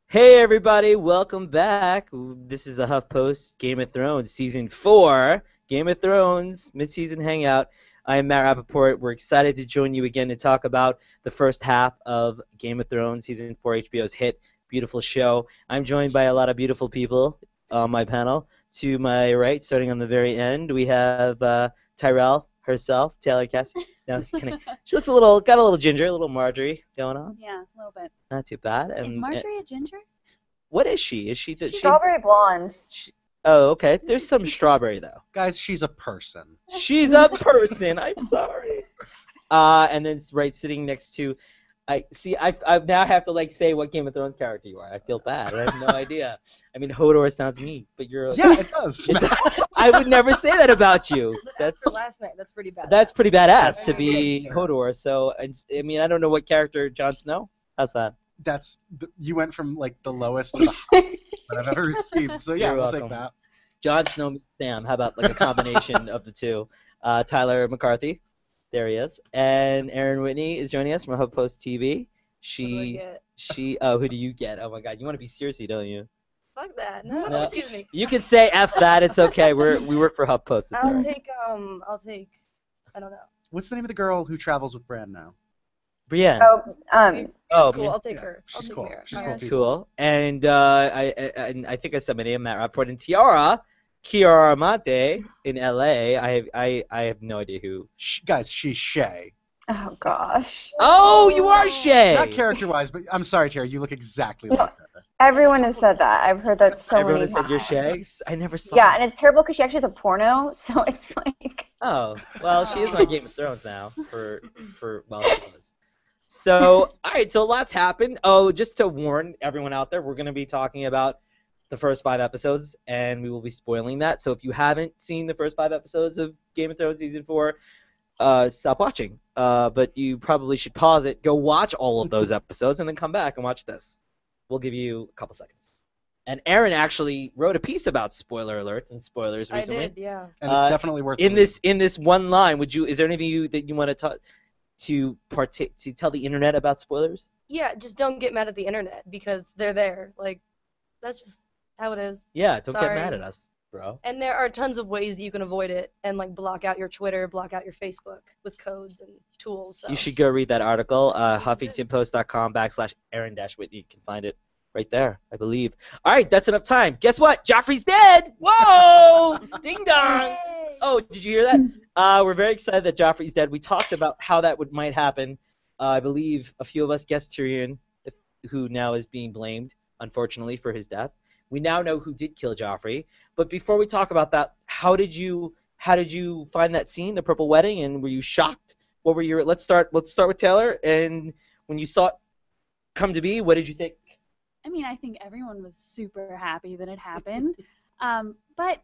Hey everybody, welcome back. This is the HuffPost Game of Thrones Season 4, Game of Thrones Midseason Hangout. I am Matt Rappaport. We're excited to join you again to talk about the first half of Game of Thrones Season 4, HBO's hit, beautiful show. I'm joined by a lot of beautiful people on my panel. To my right, starting on the very end, we have Tyrell herself, Taylor Casti. No, just kidding. She looks got a little ginger, a little Marjorie going on. Yeah, a little bit. Not too bad. Is Marjorie a ginger? What is she? Is she? Strawberry blonde. Oh, okay. There's some strawberry though. Guys, she's a person. She's a person. I'm sorry. And then right sitting next to, I now have to say what Game of Thrones character you are. I feel bad. I have no idea. I mean, Hodor sounds mean, but you're. Yeah, it does. I would never say that about you. That's for last night. That's pretty badass. That's pretty badass to That's be true. Hodor. So I mean, I don't know what character Jon Snow. How's that? You went from the lowest to the highest that I've ever received. So yeah, You're we'll welcome. take that. Jon Snow meets Sam. How about a combination of the two? Tyler McCarthy, there he is, and Erin Whitney is joining us from HuffPost TV. Who do you get? Oh my God, you want to be Cersei, don't you? Fuck that. No, No. excuse me. You can say F that. It's okay. We work for HuffPost. It's all I'll right. take I don't know. What's the name of the girl who travels with Bran now? Brienne. Oh, That's Oh, cool. man. I'll take Yeah, her. I'll she's take cool. Mira. She's Alright. cool. Cool. And I think I said my name, Matt Rappaport, and Tiara, Chiaramonte in LA. I have no idea who. Guys, she's Shay. oh gosh. Oh, you are Shay. Not character-wise, but I'm sorry, Tara. You look exactly No. like her. Everyone has said that. I've heard that so Everyone many has said you're times. Shay. I never saw. Yeah, it. and it's terrible because she actually has a porno, so it's like. Oh, well, she is on Game of Thrones now for well, she was. So, all right, so lots happened. Oh, just to warn everyone out there, we're going to be talking about the first 5 episodes, and we will be spoiling that. So if you haven't seen the first 5 episodes of Game of Thrones Season 4, stop watching. But you probably should pause it, go watch all of those episodes, and then come back and watch this. We'll give you a couple seconds. And Erin actually wrote a piece about spoiler alerts and spoilers I recently. did, yeah. And it's definitely worth In it. this one line, is there anything that you want to talk to tell the internet about spoilers? Yeah, just don't get mad at the internet because they're there. That's just how it is. Yeah, don't get Sorry. mad at us, bro. And there are tons of ways that you can avoid it and block out your Twitter, block out your Facebook with codes and tools. So. You should go read that article, HuffingtonPost.com/Erin-Whitney. You can find it right there, I believe. All right, that's enough time. Guess what? Joffrey's dead! Whoa! Ding dong! Yay! Oh, did you hear that? We're very excited that Joffrey's dead. We talked about how that might happen. I believe a few of us guessed Tyrion, who now is being blamed, unfortunately, for his death. We now know who did kill Joffrey. But before we talk about that, how did you find that scene, the purple wedding, and were you shocked? What were your? Let's start with Taylor. And when you saw it come to be, what did you think? I mean, I think everyone was super happy that it happened. But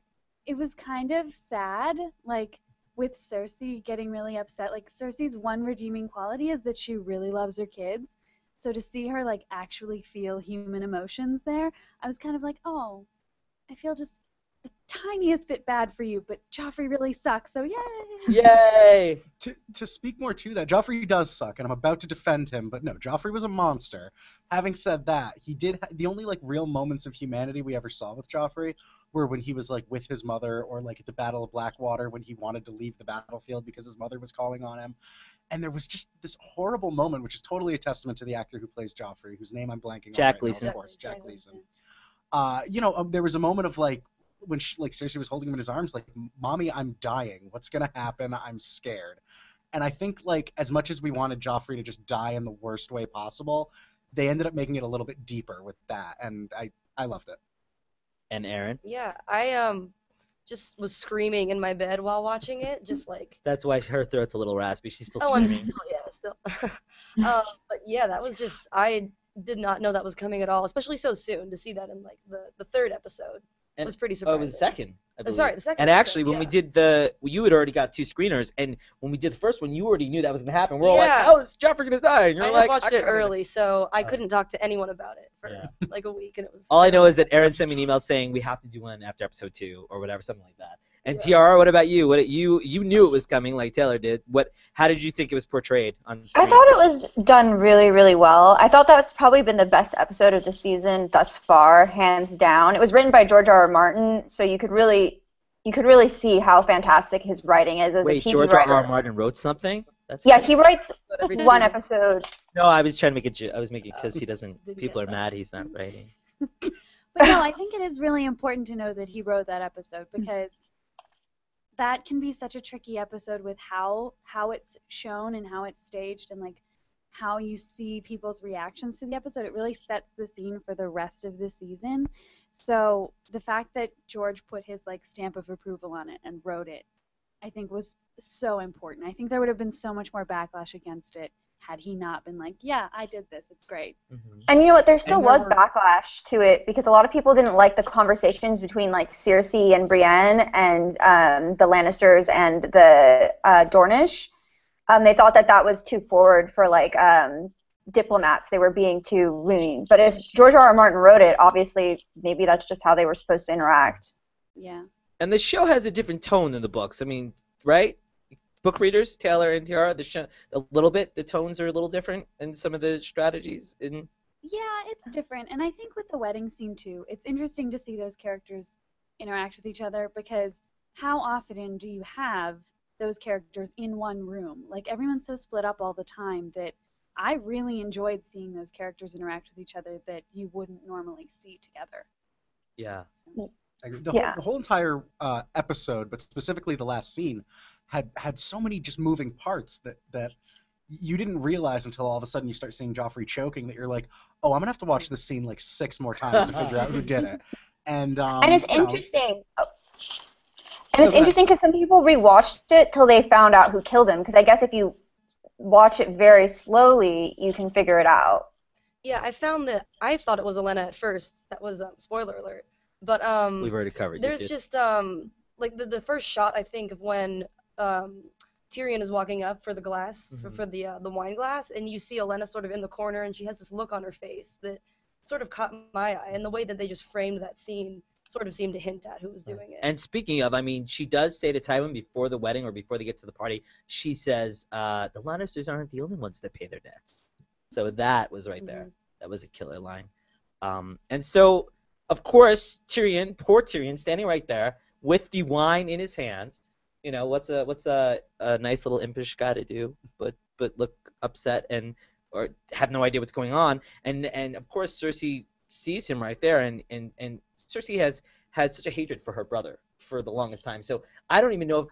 it was kind of sad, with Cersei getting really upset. Cersei's one redeeming quality is that she really loves her kids. So to see her, actually feel human emotions there, I was kind of like, oh, I feel just the tiniest bit bad for you, but Joffrey really sucks, so yay! Yay! To speak more to that, Joffrey does suck, and I'm about to defend him, but no, Joffrey was a monster. Having said that, he did the only real moments of humanity we ever saw with Joffrey were when he was with his mother, or at the Battle of Blackwater when he wanted to leave the battlefield because his mother was calling on him. And there was just this horrible moment, which is totally a testament to the actor who plays Joffrey, whose name I'm blanking Jack on right Gleason. now, of course, Jack Gleason. There was a moment of when Cersei was holding him in his arms, Mommy, I'm dying. What's gonna happen? I'm scared. And I think as much as we wanted Joffrey to just die in the worst way possible, they ended up making it a little bit deeper with that, and I loved it. And Erin? Yeah, I just was screaming in my bed while watching it, just That's why her throat's a little raspy. She's still Oh, I'm screaming. still. But yeah, that was just, I did not know that was coming at all, especially so soon to see that in the 3rd episode. It was pretty Oh, it surprising. was the second, I believe. Sorry, the second And episode, actually, when we did you had already got 2 screeners, and when we did the first one, you already knew that was going to happen. We're all Yeah. like, oh, is Joffrey going to die? And you're I like, had watched it early, so I Oh. couldn't talk to anyone about it for Yeah. a week, and it was. All I know is that Erin sent me an email saying we have to do one after episode 2 or whatever, something like that. And Tiara, what about you? You knew it was coming like Taylor did. How did you think it was portrayed on screen? I thought it was done really, really well. I thought that's probably been the best episode of the season thus far, hands down. It was written by George R.R. Martin, so you could really see how fantastic his writing is as a TV George writer. R.R. Martin wrote something? Yeah, he writes Every one season. episode. No, I was trying to make it. I was making because he doesn't. People are mad he's not writing. But no, I think it is really important to know that he wrote that episode because that can be such a tricky episode with how it's shown and how it's staged and like how you see people's reactions to the episode. It really sets the scene for the rest of the season. So the fact that George put his like stamp of approval on it and wrote it, I think was so important. I think there would have been so much more backlash against it had he not been like, yeah, I did this, it's great. Mm-hmm. And you know what, there still And there was were- backlash to it because a lot of people didn't like the conversations between like Cersei and Brienne and the Lannisters and the Dornish. They thought that was too forward for like diplomats. They were being too loony. But if George R.R. Martin wrote it, obviously maybe that's just how they were supposed to interact. Yeah. And the show has a different tone than the books. I mean, right? Book readers, Taylor and Tiara, the show a little bit. The tones are a little different in some of the strategies. Yeah, it's different. And I think with the wedding scene too, it's interesting to see those characters interact with each other because how often do you have those characters in one room? Like everyone's so split up all the time that I really enjoyed seeing those characters interact with each other that you wouldn't normally see together. Yeah. The whole entire episode, but specifically the last scene, had so many just moving parts that you didn't realize until all of a sudden you start seeing Joffrey choking that you're like, oh, I'm gonna have to watch this scene like 6 more times to figure out who did it. And it's interesting. And it's interesting because some people rewatched it till they found out who killed him. Because I guess if you watch it very slowly, you can figure it out. Yeah, I found that I thought it was Olenna at first. That was spoiler alert. But We've already covered. there's just like the first shot I think of when Tyrion is walking up for the glass for the wine glass, and you see Olenna sort of in the corner, and she has this look on her face that sort of caught my eye, and the way that they just framed that scene sort of seemed to hint at who was doing it. And speaking of, I mean, she does say to Tywin before the wedding or before they get to the party, she says, the Lannisters aren't the only ones that pay their debts. So that was right there. That was a killer line. And so, of course, Tyrion, poor Tyrion, standing right there with the wine in his hands. You know, what's a nice little impish guy to do, but look upset or have no idea what's going on. And of course, Cersei sees him right there, and Cersei has had such a hatred for her brother for the longest time. So I don't even know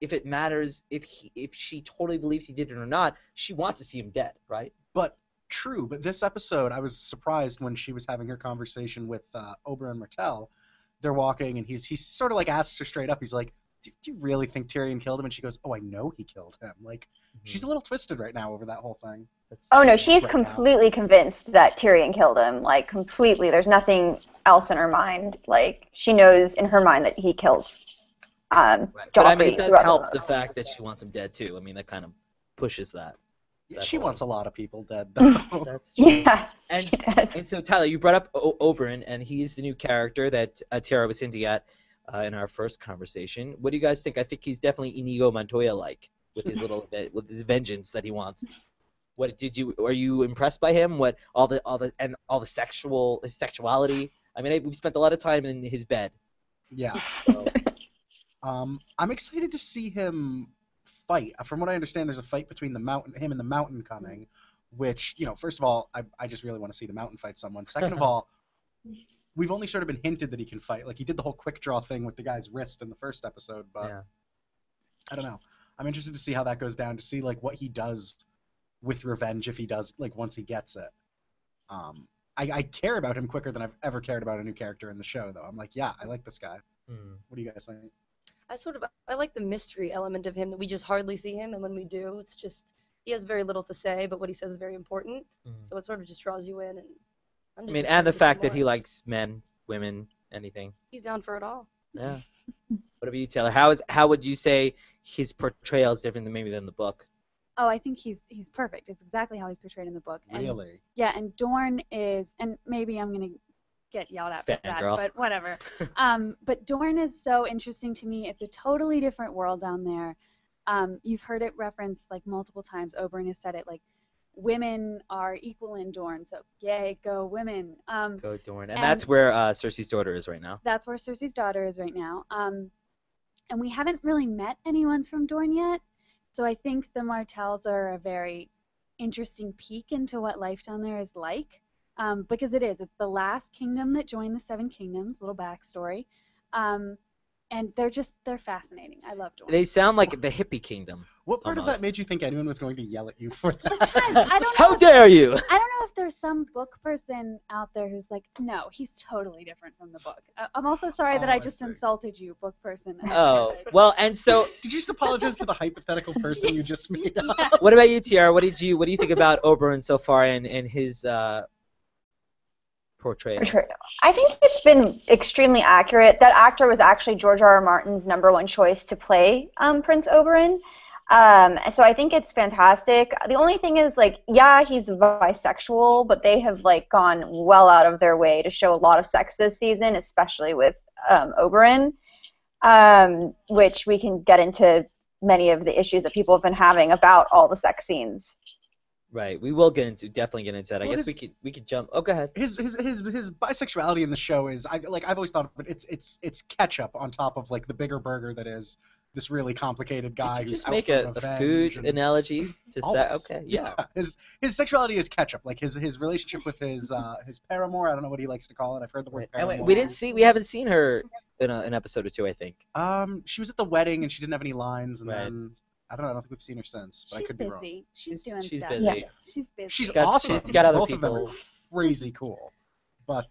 if it matters if she totally believes he did it or not. She wants to see him dead, right? But true. But this episode, I was surprised when she was having her conversation with Oberyn Martell. They're walking, and he sort of like asks her straight up. He's like, do you really think Tyrion killed him? And she goes, oh, I know he killed him. Like, she's a little twisted right now over that whole thing. Oh, no, she's completely convinced that Tyrion killed him. Like, completely. There's nothing else in her mind. Like, she knows in her mind that he killed Joffrey. But I mean, it does throughout help the notes. fact that she wants him dead, too. I mean, that kind of pushes that. Yeah, she wants a lot of people dead, though. That's true. Yeah, And, she does. and so, Tyler, you brought up Oberyn, and he's the new character that Tiara was hinting at in our first conversation. What do you guys think? I think he's definitely Inigo Montoya-like with his little with his vengeance that he wants. Are you impressed by him? What all the sexuality? I mean, we've spent a lot of time in his bed. Yeah. So, I'm excited to see him fight. From what I understand, there's a fight between him and the Mountain coming, which, first of all, I just really want to see the Mountain fight someone. Second of all, we've only sort of been hinted that he can fight. Like, he did the whole quick draw thing with the guy's wrist in the first episode, but yeah. I don't know. I'm interested to see how that goes down, to see, like, what he does with revenge if he does, like, once he gets it. I care about him quicker than I've ever cared about a new character in the show, though. I'm like, yeah, I like this guy. What do you guys think? I like the mystery element of him, that we just hardly see him, and when we do, it's just, he has very little to say, but what he says is very important, so it sort of just draws you in, and I'm just and excited the to see fact that more. he likes men, women, anything. He's down for it all. Yeah. What about you, Taylor? How would you say his portrayal is different than the book? Oh, I think he's perfect. It's exactly how he's portrayed in the book. And, Really? yeah, and Dorne is, and maybe I'm going to get yelled at for that, Fangirl. but whatever. But Dorne is so interesting to me. It's a totally different world down there. You've heard it referenced like multiple times. Oberyn has said it like women are equal in Dorne, so yay, go women. Go Dorne. And and- that's where Cersei's daughter is right now. That's where Cersei's daughter is right now. And we haven't really met anyone from Dorne yet, so I think the Martells are a very interesting peek into what life down there is like. Because it's the last kingdom that joined the Seven Kingdoms, little backstory. And they're fascinating. I love Dorne. They sound like the hippie kingdom. What part of Almost. that made you think anyone was going to yell at you for that? Because I don't know. How dare you? I don't know if there's some book person out there who's like, no, he's totally different from the book. I'm also sorry that Oh, I I just see. insulted you, book person. Oh, well, and so Did you just apologize to the hypothetical person you just made up? what about you, Tiara? What do you think about Oberyn so far and his portrayal? I think it's been extremely accurate. That actor was actually George R.R. Martin's #1 choice to play Prince Oberyn. So I think it's fantastic. The only thing is, like, yeah, he's bisexual, but they have like gone well out of their way to show a lot of sex this season, especially with Oberyn, which we can get into many of the issues that people have been having about all the sex scenes. Right, we will definitely get into that. I Well, guess we could jump. Oh, go ahead. His bisexuality in the show is I've always thought of it. It's ketchup on top of like the bigger burger that is this really complicated guy Did you who's just out make for a revenge food and- analogy to say? Almost. Okay, yeah. His sexuality is ketchup. Like his relationship with his paramour. I don't know what he likes to call it. I've heard the word And paramour. we haven't seen her in an episode or two, I think. She was at the wedding and she didn't have any lines, and Right. then I don't know. I don't think we've seen her since, but I She's could be wrong. busy. She's doing She's stuff. busy. Yeah. She's busy. She's got- awesome. she's got other Both of them people. are crazy cool. But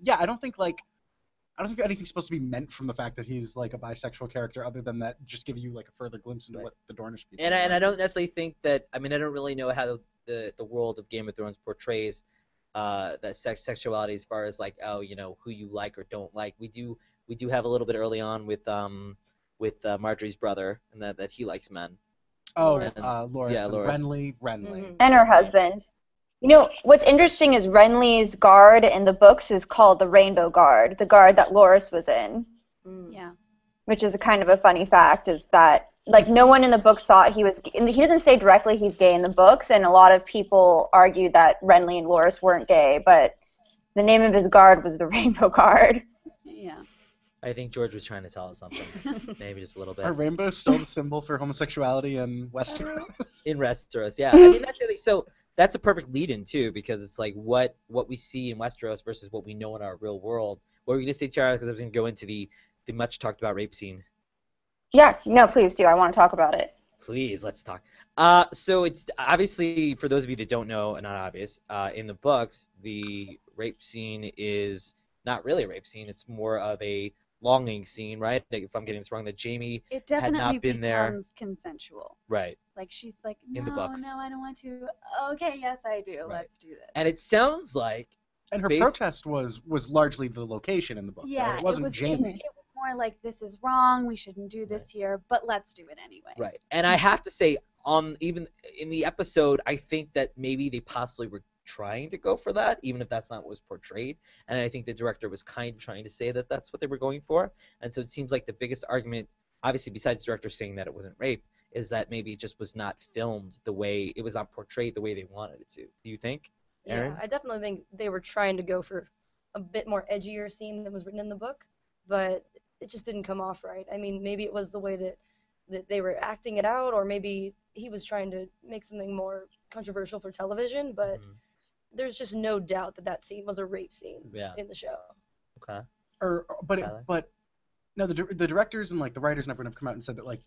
yeah, I don't think anything's supposed to be meant from the fact that he's like a bisexual character, other than that just give you like a further glimpse into Right. what the Dornish people. And are. I don't necessarily think that. I mean, I don't really know how the world of Game of Thrones portrays that sexuality as far as like, oh, who you like or don't like. We do have a little bit early on with Marjorie's brother, and that he likes men. Oh, And- Loras. yeah, and Loras. Renly. Mhm. And her husband. What's interesting is Renly's guard in the books is called the Rainbow Guard, the guard that Loras was in, Mm. Yeah. which is a kind of a funny fact, is that, like, no one in the books thought he was, he doesn't say directly he's gay in the books, and a lot of people argued that Renly and Loras weren't gay, but the name of his guard was the Rainbow Guard. Yeah. I think George was trying to tell us something, maybe just a little bit. Are rainbows still the symbol for homosexuality in Westeros? In Westeros, yeah. I mean, that's a perfect lead-in too, because it's like what we see in Westeros versus what we know in our real world. What were you gonna say, Tiara? Because I was gonna go into the much talked about rape scene. Yeah, no, please do. I want to talk about it. Please, let's talk. So it's obviously, for those of you that don't know, not obvious, in the books, the rape scene is not really a rape scene. It's more of a longing scene, right? If I'm getting this wrong, that Jamie It had definitely not been there. becomes consensual. Right. Like she's like, no, In the books. no, I don't want to. Okay, yes, I do. Right. Let's do this. And it sounds like And her Based- protest was largely the location in the book. Yeah, right? It wasn't Jamie. It was more like, this is wrong. We shouldn't do this here, but let's do it anyways. right. And I have to say, even in the episode, I think that maybe they possibly were trying to go for that, even if that's not what was portrayed. And I think the director was kind of trying to say that that's what they were going for. And so it seems like the biggest argument, obviously besides the director saying that it wasn't rape, is that maybe it just was not filmed the way, it was not portrayed the way they wanted it to. Do you think, Erin? Yeah, I definitely think they were trying to go for a bit more edgier scene than was written in the book, but it just didn't come off right. I mean, maybe it was the way that they were acting it out, or maybe he was trying to make something more controversial for television, but Mhm. there's just no doubt that scene was a rape scene Yeah. in the show. Okay. But no, the directors and like the writers and everyone have come out and said that like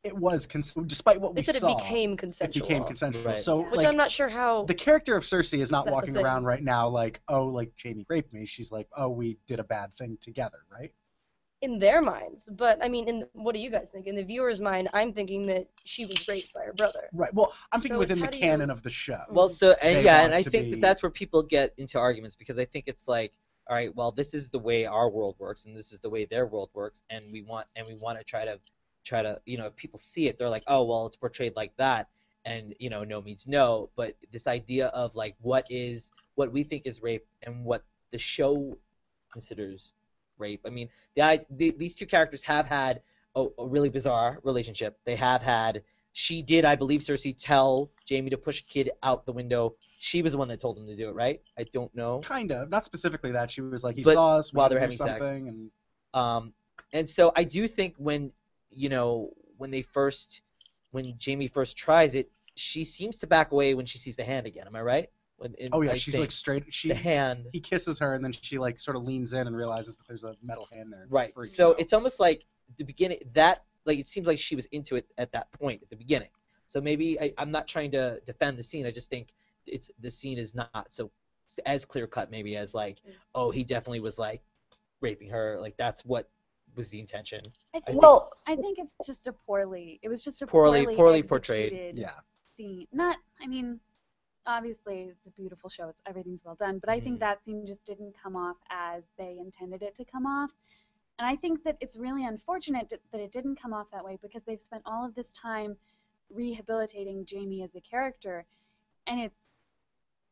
it was despite what They we said saw, it became consensual. it became consensual. Right. So Which like I'm not sure how. the character of Cersei is not That's the walking thing. around right now like, oh, like Jamie raped me. She's like, oh, we did a bad thing together, right? In their minds, but I mean, what do you guys think? In the viewer's mind, I'm thinking that she was raped by her brother. Right. Well, I'm thinking So within it's the how do you- canon of the show. Well, so and They yeah, want and I to think be- that that's where people get into arguments, because I think it's like, all right, well, this is the way our world works, and this is the way their world works, and we want to try to if people see it, they're like, oh, well, it's portrayed like that, and no means no. But this idea of like what we think is rape and what the show considers rape. I mean, these two characters have had a really bizarre relationship. They have had. She did, I believe, Cersei tell Jaime to push a kid out the window. She was the one that told him to do it, right? I don't know. Kind of, not specifically that. She was like, he But saw us while they were having having sex. something, And so I do think when Jaime first tries it, she seems to back away when she sees the hand again. Am I right? She's like straight. The hand. He kisses her, and then she like sort of leans in and realizes that there's a metal hand there. Right. So it's almost like the beginning that like it seems like she was into it at that point at the beginning. So maybe I'm not trying to defend the scene. I just think the scene is not so as clear cut maybe as like, oh, he definitely was like raping her. Like that's what was the intention. I think it's just poorly poorly portrayed. Yeah. Scene. Obviously it's a beautiful show. Everything's well done, but I think that scene just didn't come off as they intended it to come off. And I think that it's really unfortunate that it didn't come off that way because they've spent all of this time rehabilitating Jaime as a character, and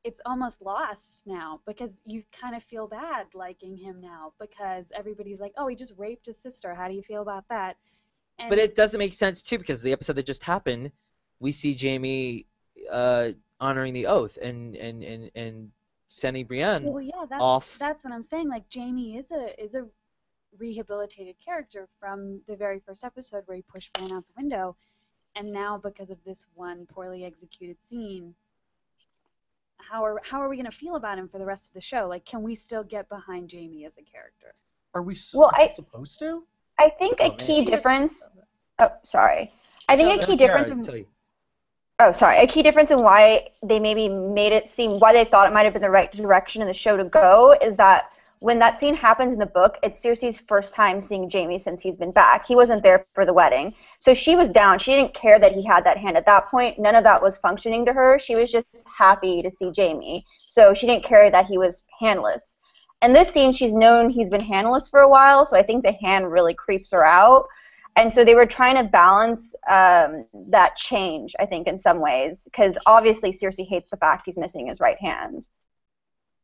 it's almost lost now because you kind of feel bad liking him now because everybody's like, oh, he just raped his sister. How do you feel about that? But it doesn't make sense too because the episode that just happened, we see Jaime honoring the oath and sending Brienne off. That's what I'm saying. Like Jaime is a rehabilitated character from the very first episode where he pushed Brienne out the window, and now because of this one poorly executed scene, how are we going to feel about him for the rest of the show? Like, can we still get behind Jaime as a character? Are we supposed to? I think a key difference. Oh, sorry. I think a key difference. A key difference in why they maybe made it seem why they thought it might have been the right direction in the show to go is that when that scene happens in the book, it's Cersei's first time seeing Jaime since he's been back. He wasn't there for the wedding. So she was down. She didn't care that he had that hand at that point. None of that was functioning to her. She was just happy to see Jaime. So she didn't care that he was handless. In this scene, she's known he's been handless for a while, so I think the hand really creeps her out. And so they were trying to balance that change, I think, in some ways, because obviously Cersei hates the fact he's missing his right hand.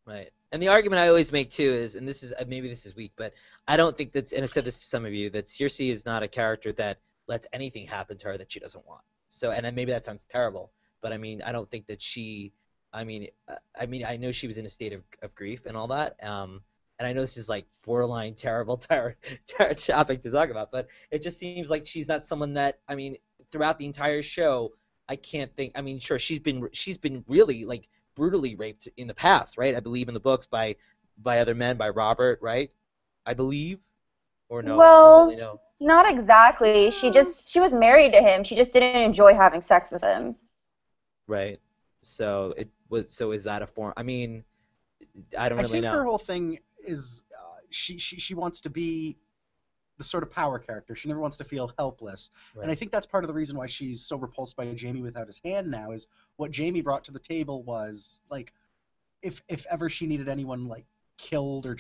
Right. And the argument I always make, too, is, and this is maybe this is weak, but I don't think that's, and I've said this to some of you, that Cersei is not a character that lets anything happen to her that she doesn't want. So, and then maybe that sounds terrible, but I mean, I don't think that she, I know she was in a state of grief and all that, and I know this is like borderline terrible topic to talk about, but it just seems like she's not someone that, I mean, throughout the entire show, I can't think, I mean, sure, she's been really, like, brutally raped in the past, right? I believe in the books by other men, by Robert, right? I believe, or no? Well, I don't really know. Not exactly. She was married to him. She just didn't enjoy having sex with him. Right. So is that a form? I mean, I don't really know. I think her whole thing is she wants to be the sort of power character. She never wants to feel helpless. Right. And I think that's part of the reason why she's so repulsed by Jaime without his hand now is what Jaime brought to the table was, like, if ever she needed anyone, like, killed or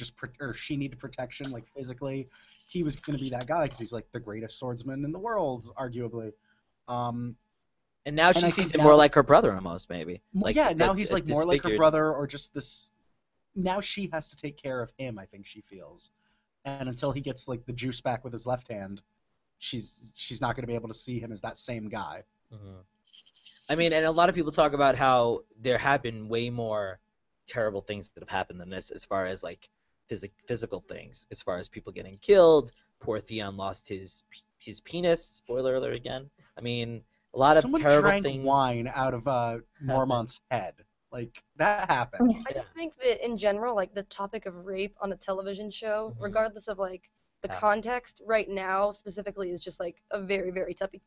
she needed protection, like, physically, he was going to be that guy because he's, like, the greatest swordsman in the world, arguably. And now she sees him more like her brother almost, maybe. Like, yeah, now he's, like, more like her brother or just this... Now she has to take care of him, I think she feels. And until he gets, like, the juice back with his left hand, she's not going to be able to see him as that same guy. Mm-hmm. I mean, and a lot of people talk about how there have been way more terrible things that have happened than this as far as, like, physical things, as far as people getting killed. Poor Theon lost his penis. Spoiler alert again. I mean, a lot of terrible things. Someone drank wine out of Mormont's head. Like, that happened. I just think that in general, like, the topic of rape on a television show, regardless of, like, the context right now specifically is just, like, a very, very touchy,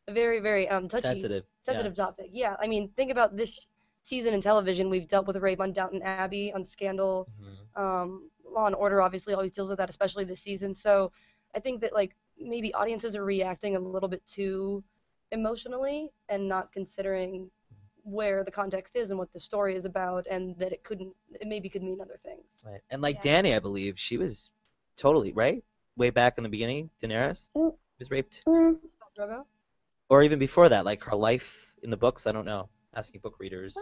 touchy, sensitive topic. Yeah, I mean, think about this season in television. We've dealt with rape on Downton Abbey, on Scandal. Law and Order obviously always deals with that, especially this season. So I think that, like, maybe audiences are reacting a little bit too emotionally and not considering where the context is and what the story is about, and that it maybe could mean other things. Right. And like Dany, I believe, she was totally, right? Way back in the beginning, Daenerys was raped. Drogo? Or even before that, like her life in the books, I don't know. Asking book readers.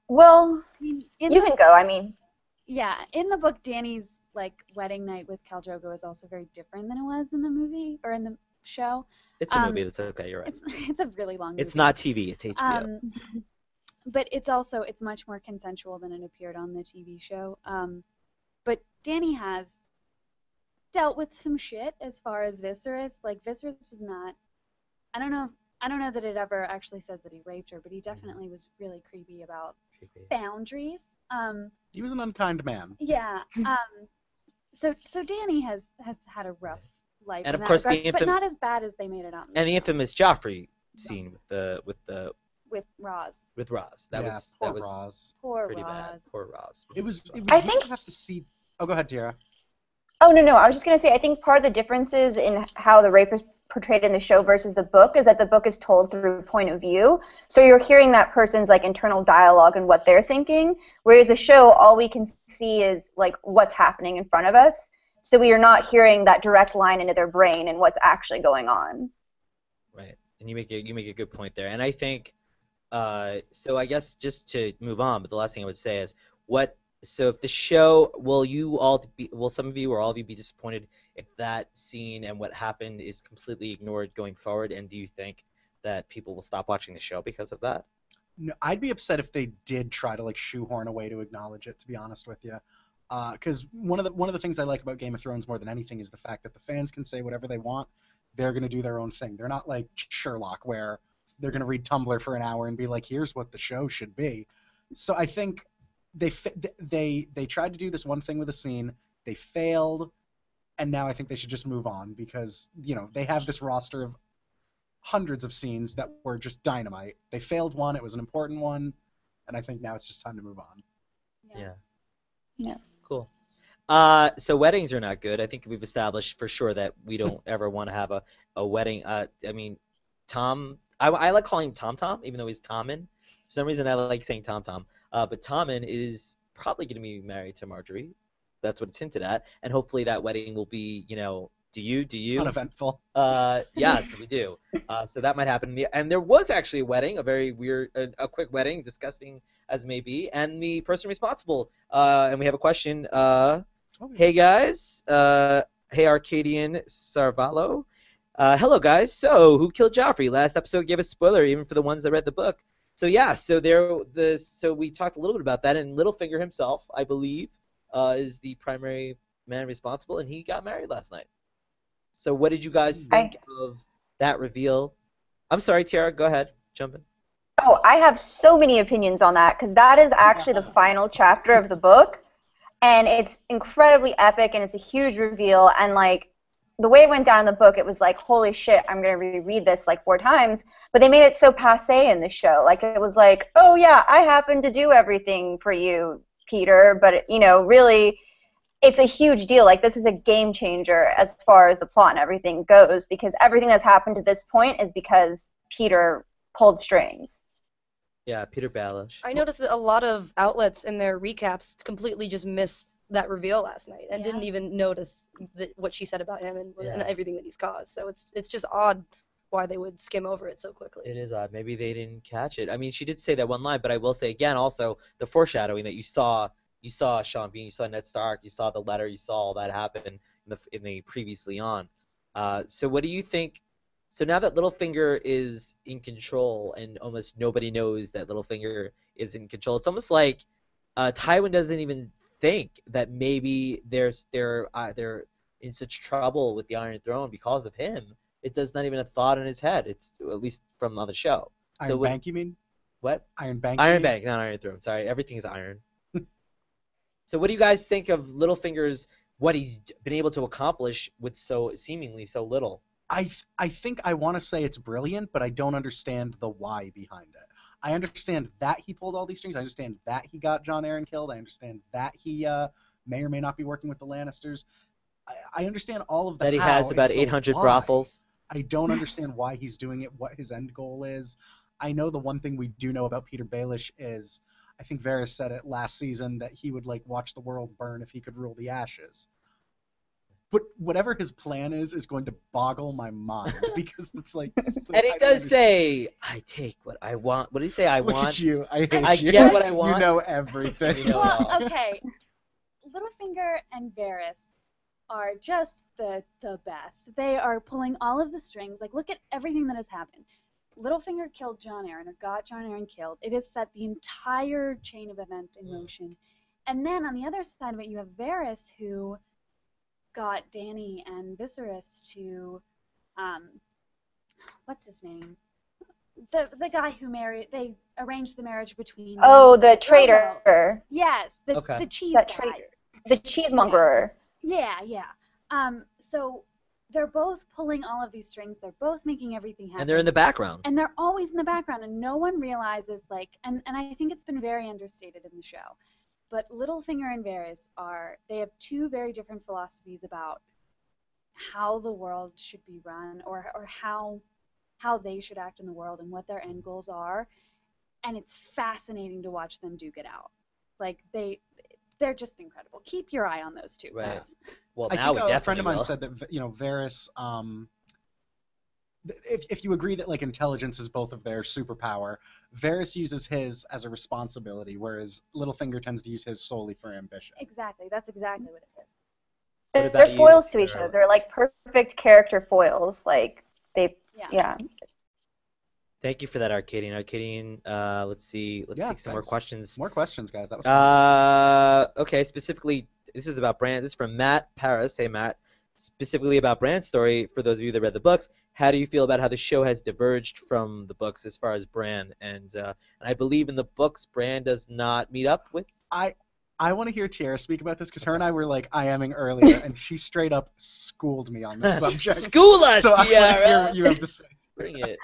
Well, you can go, I mean. Yeah, in the book, Dany's like wedding night with Khal Drogo is also very different than it was in the movie or in the show. It's a movie. That's okay. You're right. It's a really long movie. It's not TV. It's HBO. But it's much more consensual than it appeared on the TV show. But Dany has dealt with some shit as far as Viserys. Like Viserys was not. I don't know that it ever actually says that he raped her, but he definitely was really creepy about boundaries. He was an unkind man. Yeah. So Dany has had a rough life, and in of course regard, the but not as bad as they made it out. And the infamous Joffrey scene with Roz. With Roz. That was Roz. Poor pretty Roz. bad. Poor Roz. It was I think you have to see. Oh, go ahead, Tiara. Oh no, I was just gonna say I think part of the differences in how the rape is portrayed in the show versus the book is that the book is told through point of view. So you're hearing that person's like internal dialogue and what they're thinking, whereas the show, all we can see is like what's happening in front of us. So we are not hearing that direct line into their brain and what's actually going on. Right, and you make a good point there, and I think so. I guess just to move on, but the last thing I would say is So if the show, will some of you or all of you be disappointed if that scene and what happened is completely ignored going forward? And do you think that people will stop watching the show because of that? No, I'd be upset if they did try to like shoehorn a way to acknowledge it. To be honest with you, because one of the things I like about Game of Thrones more than anything is the fact that the fans can say whatever they want. They're going to do their own thing. They're not like Sherlock where they're going to read Tumblr for an hour and be like, here's what the show should be. So I think they tried to do this one thing with a scene. They failed, and now I think they should just move on because, you know, they have this roster of hundreds of scenes that were just dynamite. They failed one. It was an important one, and I think now it's just time to move on. Yeah. Cool. So weddings are not good. I think we've established for sure that we don't ever want to have a wedding. I mean, Tom, I like calling him Tom, even though he's Tommen. For some reason, I like saying Tom. But Tommen is probably going to be married to Marjorie. That's what it's hinted at. And hopefully that wedding will be, you know, do you? Uneventful. Yes, we do. So that might happen. And there was actually a wedding, a very weird, a quick wedding, disgusting as may be. And the person responsible, and we have a question. Hey, guys. Hey, Arcadian Sarvallo. Hello, guys. So, who killed Joffrey? Last episode gave a spoiler, even for the ones that read the book. So yeah, so we talked a little bit about that, and Littlefinger himself, I believe, is the primary man responsible, and he got married last night. So what did you guys think of that reveal? I'm sorry, Tiara, go ahead, jump in. Oh, I have so many opinions on that because that is actually the final chapter of the book, and it's incredibly epic, and it's a huge reveal, and like the way it went down in the book, it was like, holy shit, I'm going to reread this like 4 times. But they made it so passé in the show. Like, it was like, oh, yeah, I happen to do everything for you, Peter. But, you know, really, it's a huge deal. Like, this is a game changer as far as the plot and everything goes because everything that's happened to this point is because Peter pulled strings. Yeah, Peter Baelish. I noticed that a lot of outlets in their recaps completely just missed that reveal last night and didn't even notice what she said about him and everything that he's caused. So it's just odd why they would skim over it so quickly. It is odd. Maybe they didn't catch it. I mean, she did say that one line, but I will say again also the foreshadowing that you saw Sean Bean, you saw Ned Stark, you saw the letter, you saw all that happen in the previously on. So what do you think? So now that Littlefinger is in control and almost nobody knows that Littlefinger is in control, it's almost like Tywin doesn't even think that maybe they're in such trouble with the Iron Throne because of him. It does not even a thought in his head. It's at least from on the show. Iron Bank, you mean? What? Iron Bank. Iron Bank, not Iron Throne. Sorry, everything is iron. So what do you guys think of Littlefinger's what he's been able to accomplish with seemingly so little? I think I want to say it's brilliant, but I don't understand the why behind it. I understand that he pulled all these strings. I understand that he got Jon Arryn killed. I understand that he may or may not be working with the Lannisters. I understand all of that. That he has about 800 brothels. I don't understand why he's doing it, what his end goal is. I know the one thing we do know about Peter Baelish is, I think Varys said it last season, that he would like watch the world burn if he could rule the ashes. But whatever his plan is going to boggle my mind because it's like. So and he does say, "I take what I want." What did he say? I Look want. at you. I hate I you. get what I want. You know everything. You know Well, okay. Littlefinger and Varys are just the best. They are pulling all of the strings. Like, look at everything that has happened. Littlefinger killed Jon Arryn, or got Jon Arryn killed. It has set the entire chain of events in motion. And then on the other side of it, you have Varys, who got Dany and Viserys to, what's his name? The guy who they arranged the marriage between. Oh, the traitor. Yes, the cheese guy. Traitor. The cheesemongerer. Yeah. So they're both pulling all of these strings. They're both making everything happen. And they're in the background. And they're always in the background, and no one realizes, like, and I think it's been very understated in the show, but Littlefinger and Varys they have two very different philosophies about how the world should be run, or how they should act in the world and what their end goals are. And it's fascinating to watch them duke it out. Like, they're just incredible. Keep your eye on those two. Right. Guys. Well, I now think we a friend of mine will. said that Varys, if you agree that like intelligence is both of their superpower, Varys uses his as a responsibility, whereas Littlefinger tends to use his solely for ambition. Exactly. That's exactly what it is. What They're about foils you, to each Tiara? other. They're like perfect character foils. Like yeah. Thank you for that, Arcadian. Arcadian, let's see. Let's take some more Thanks. questions. More questions, guys. That was fun. Okay, specifically, this is about Bran. This is from Matt Paris. Hey, Matt. Specifically about Bran's story, for those of you that read the books, how do you feel about how the show has diverged from the books as far as Bran? And I believe in the books, Bran does not meet up with... I want to hear Tiara speak about this because her and I were like IMing earlier, and she straight up schooled me on this subject. School us, So I want to hear Tiara! what you have to say. Bring it.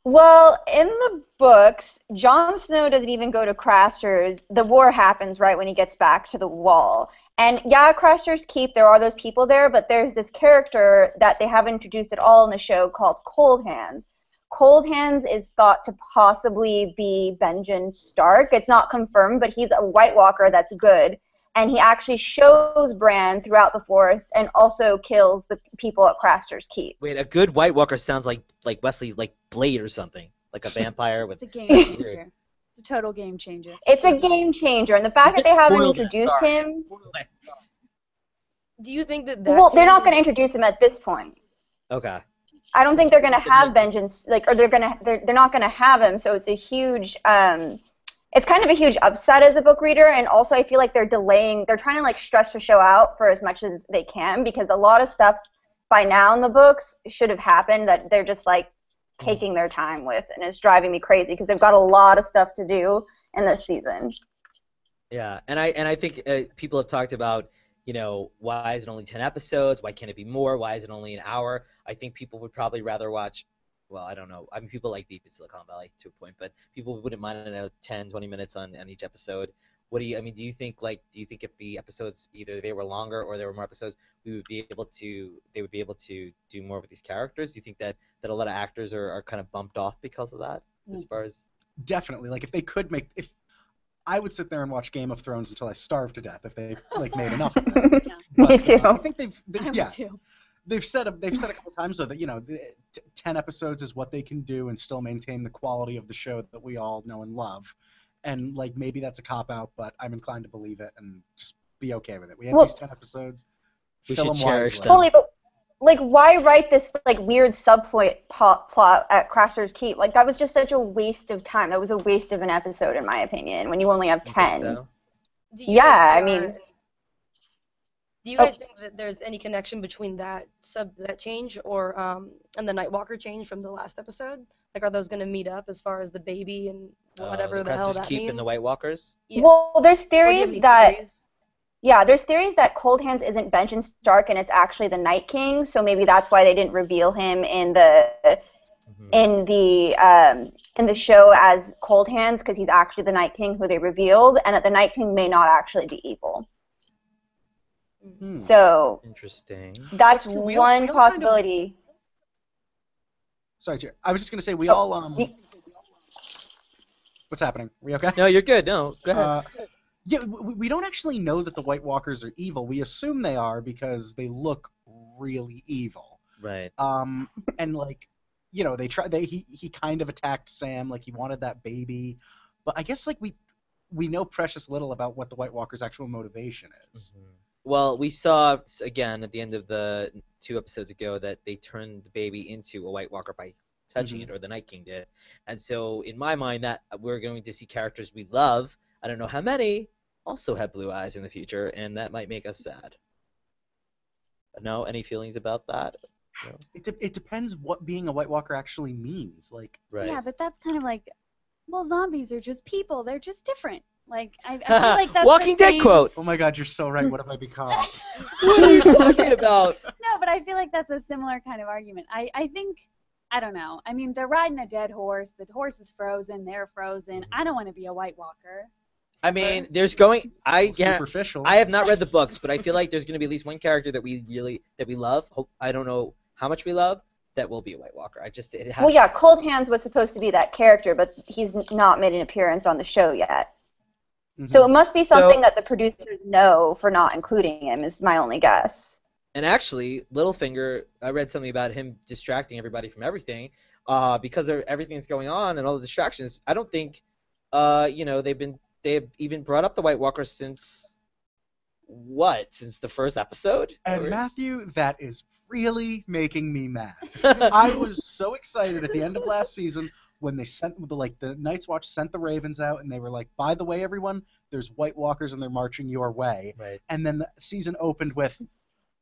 Well, in the books, Jon Snow doesn't even go to Craster's. The war happens right when he gets back to the Wall. And yeah, Craster's Keep, there are those people there, but there's this character that they haven't introduced at all in the show called Cold Hands. Cold Hands is thought to possibly be Benjen Stark. It's not confirmed, but he's a White Walker that's good. And he actually shows Bran throughout the forest and also kills the people at Craster's Keep. Wait, a good White Walker sounds like Wesley, like Blade or something. Like a vampire with... It's a game changer. It's a total game changer. It's a game changer, and the fact that they haven't introduced him... Do you think that Well, they're not going to introduce him at this point. Okay. I don't think they're going to have Benjen, or they're not going to have him, so it's a huge... it's kind of a huge upset as a book reader, and also I feel like they're trying to like stretch the show out for as much as they can, because a lot of stuff by now in the books should have happened that they're just like taking their time with, and it's driving me crazy because they've got a lot of stuff to do in this season. Yeah, and I think people have talked about, you know, why is it only 10 episodes? Why can't it be more? Why is it only an hour? I think people would probably rather watch, well, I don't know. I mean, people like Deep in Silicon Valley to a point, but people wouldn't mind 10, 20 minutes on each episode. Do you think if the episodes, either they were longer or there were more episodes, they would be able to do more with these characters? Do you think that a lot of actors are kind of bumped off because of that, as far as... Definitely. Like, if I would sit there and watch Game of Thrones until I starved to death if they like made enough of it. Yeah. But, Me too. I think they've I would yeah. too. They've said a couple times though that 10 episodes is what they can do and still maintain the quality of the show that we all know and love, and like maybe that's a cop out, but I'm inclined to believe it and just be okay with it. We have these 10 episodes. We fill should them cherish wisely. them. Totally, but like, why write this like weird plot at Craster's Keep? Like, that was just such a waste of time. That was a waste of an episode, in my opinion, when you only have You think 10. so? Do you Yeah, guys, I mean... Do you guys think that there's any connection between that change or and the Nightwalker change from the last episode? Like, are those going to meet up as far as the baby and whatever the hell Craster's that Keep means? and the White Walkers? Yeah. Well, there's Or do you have theories any that... theories? Yeah, there's theories that Cold Hands isn't Benjen Stark and it's actually the Night King, so maybe that's why they didn't reveal him in the show as Cold Hands, because he's actually the Night King who they revealed, and that the Night King may not actually be evil. So Interesting. that's That's true. We one all kind of- possibility. Sorry, Tier. I was just gonna say we all What's happening? We okay? No, you're good. No, go ahead. Yeah, we don't actually know that the White Walkers are evil. We assume they are because they look really evil. Right. And like, he kind of attacked Sam, like he wanted that baby, but I guess like we we know precious little about what the White Walker's actual motivation is. Mhm. Well, we saw again at the end of the 2 episodes ago that they turned the baby into a White Walker by touching it, or the Night King did. And so in my mind, that we're going to see characters we love, I don't know how many, also have blue eyes in the future, and that might make us sad. No, any feelings about that? No? It depends what being a White Walker actually means. Like, Right. Yeah, but that's kind of like, well, zombies are just people. They're just different. Like, I feel like that's Walking the Dead same... quote. oh my God, you're so right. What have I become? What are you talking about? No, but I feel like that's a similar kind of argument. I think, I don't know. I mean, they're riding a dead horse. The horse is frozen. They're frozen. I don't want to be a White Walker. I mean, there's going. Superficial. I have not read the books, but I feel like there's going to be at least one character that we love. I don't know how much we love. That will be a White Walker. Well, yeah, Cold Hands was supposed to be that character, but he's not made an appearance on the show yet. Mhm. So it must be something that the producers know for not including him. Is my only guess. And actually, Littlefinger, I read something about him distracting everybody from everything, because of everything that's going on and all the distractions. I don't think, they've even brought up the White Walker since the first episode? And Matthew, that is really making me mad. I was so excited at the end of last season when they sent the Night's Watch sent the Ravens out, and they were like, by the way, everyone, there's White Walkers and they're marching your way. Right. And then the season opened with,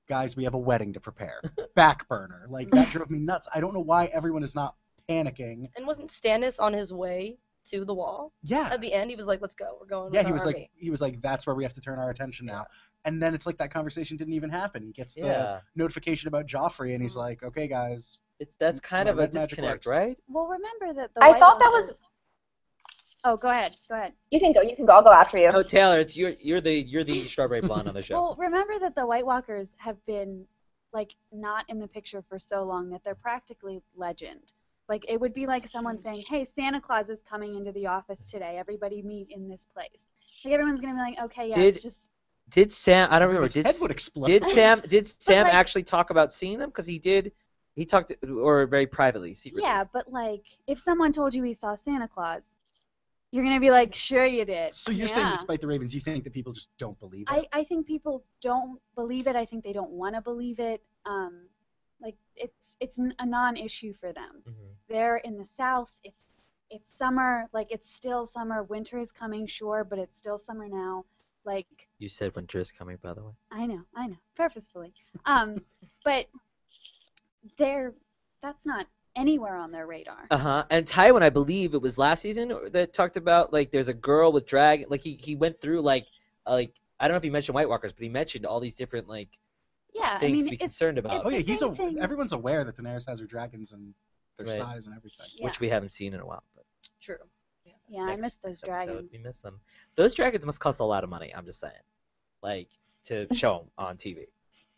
guys, we have a wedding to prepare. Back burner. Like, that drove me nuts. I don't know why everyone is not panicking. And wasn't Stannis on his way to the wall? Yeah. At the end, he was like, let's go. We're going Yeah, with our army. he was like, that's where we have to turn our attention now. And then it's like that conversation didn't even happen. He gets the notification about Joffrey, and he's like, okay, guys. That's kind of a red magic disconnect, works. right? Well, remember that the I White thought that Walkers... was. Oh, go ahead. Go ahead. You can go. You can go. I'll go after you. No, Taylor, it's you're the strawberry blonde on the show. Well, remember that the White Walkers have been, like, not in the picture for so long that they're practically legend. Like, it would be like someone saying, hey, Santa Claus is coming into the office today. Everybody meet in this place. Like, everyone's going to be like, okay, yeah, it's just... Did Sam, I don't remember, His head would explode. Did Sam like- actually talk about seeing them? Because he talked, or very privately, secretly. Yeah, but, like, if someone told you he saw Santa Claus, you're going to be like, sure you did. So you're saying, despite the Ravens, you think that people just don't believe it? I think people don't believe it. I think they don't want to believe it. Like, it's a non-issue for them. Mm-hmm. They're in the South. It's summer. Like, it's still summer. Winter is coming, sure, but it's still summer now. Like, You said winter is coming, by the way. I know, purposefully. But that's not anywhere on their radar. And Tywin, I believe it was last season that talked about, like, there's a girl with dragon. Like, he went through, like I don't know if he mentioned White Walkers, but he mentioned all these different, like, Yeah, I things mean, to be concerned about, Oh yeah, the same thing. everyone's aware that Daenerys has her dragons and their Right. size and everything. Yeah. which we haven't seen in a while. But True. Yeah, I miss those next episode, dragons. we miss them. Those dragons must cost a lot of money. I'm just saying, like, to show them on TV.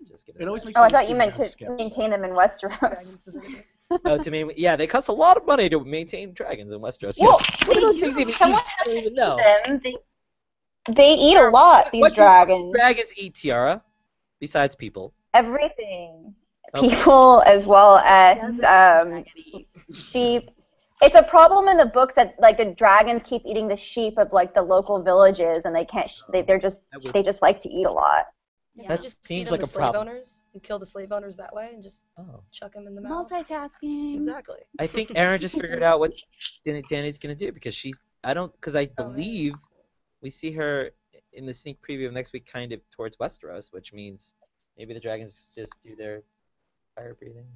Just gonna It always say. makes Oh, me I thought you think meant about to Skips. maintain them in Dragon Westeros. specifically. Oh, to me, yeah, they cost a lot of money to maintain dragons in Westeros. Well, What do those they things do. even Someone eat? I don't even know. Them, they eat a lot. These What do dragons. dragons eat, Tiara? Besides people. Everything. Okay. People as well as Dragon eat. sheep. It's a problem in the books that like the dragons keep eating the sheep of like the local villages, and they can't. They just like to eat a lot. Yeah, That just seems feed like them a to slave problem. owners and kill the slave owners that way and just chuck them in the mouth. Multitasking. Exactly. I think Erin just figured out what Danny's gonna do because I believe we see her in the sneak preview of next week, kind of towards Westeros, which means maybe the dragons just do their fire breathing.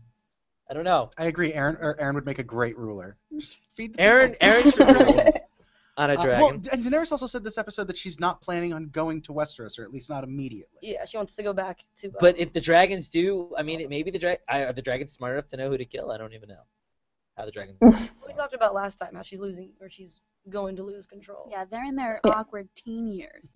I don't know. I agree. Aaron would make a great ruler. Just feed the Aaron should rule on a dragon. well, and Daenerys also said this episode that she's not planning on going to Westeros, or at least not immediately. Yeah, she wants to go back to. But if the dragons do, I mean, maybe are the dragons smart enough to know who to kill? I don't even know how the dragons. we talked about last time how she's losing or she's going to lose control. Yeah, they're in their awkward teen years.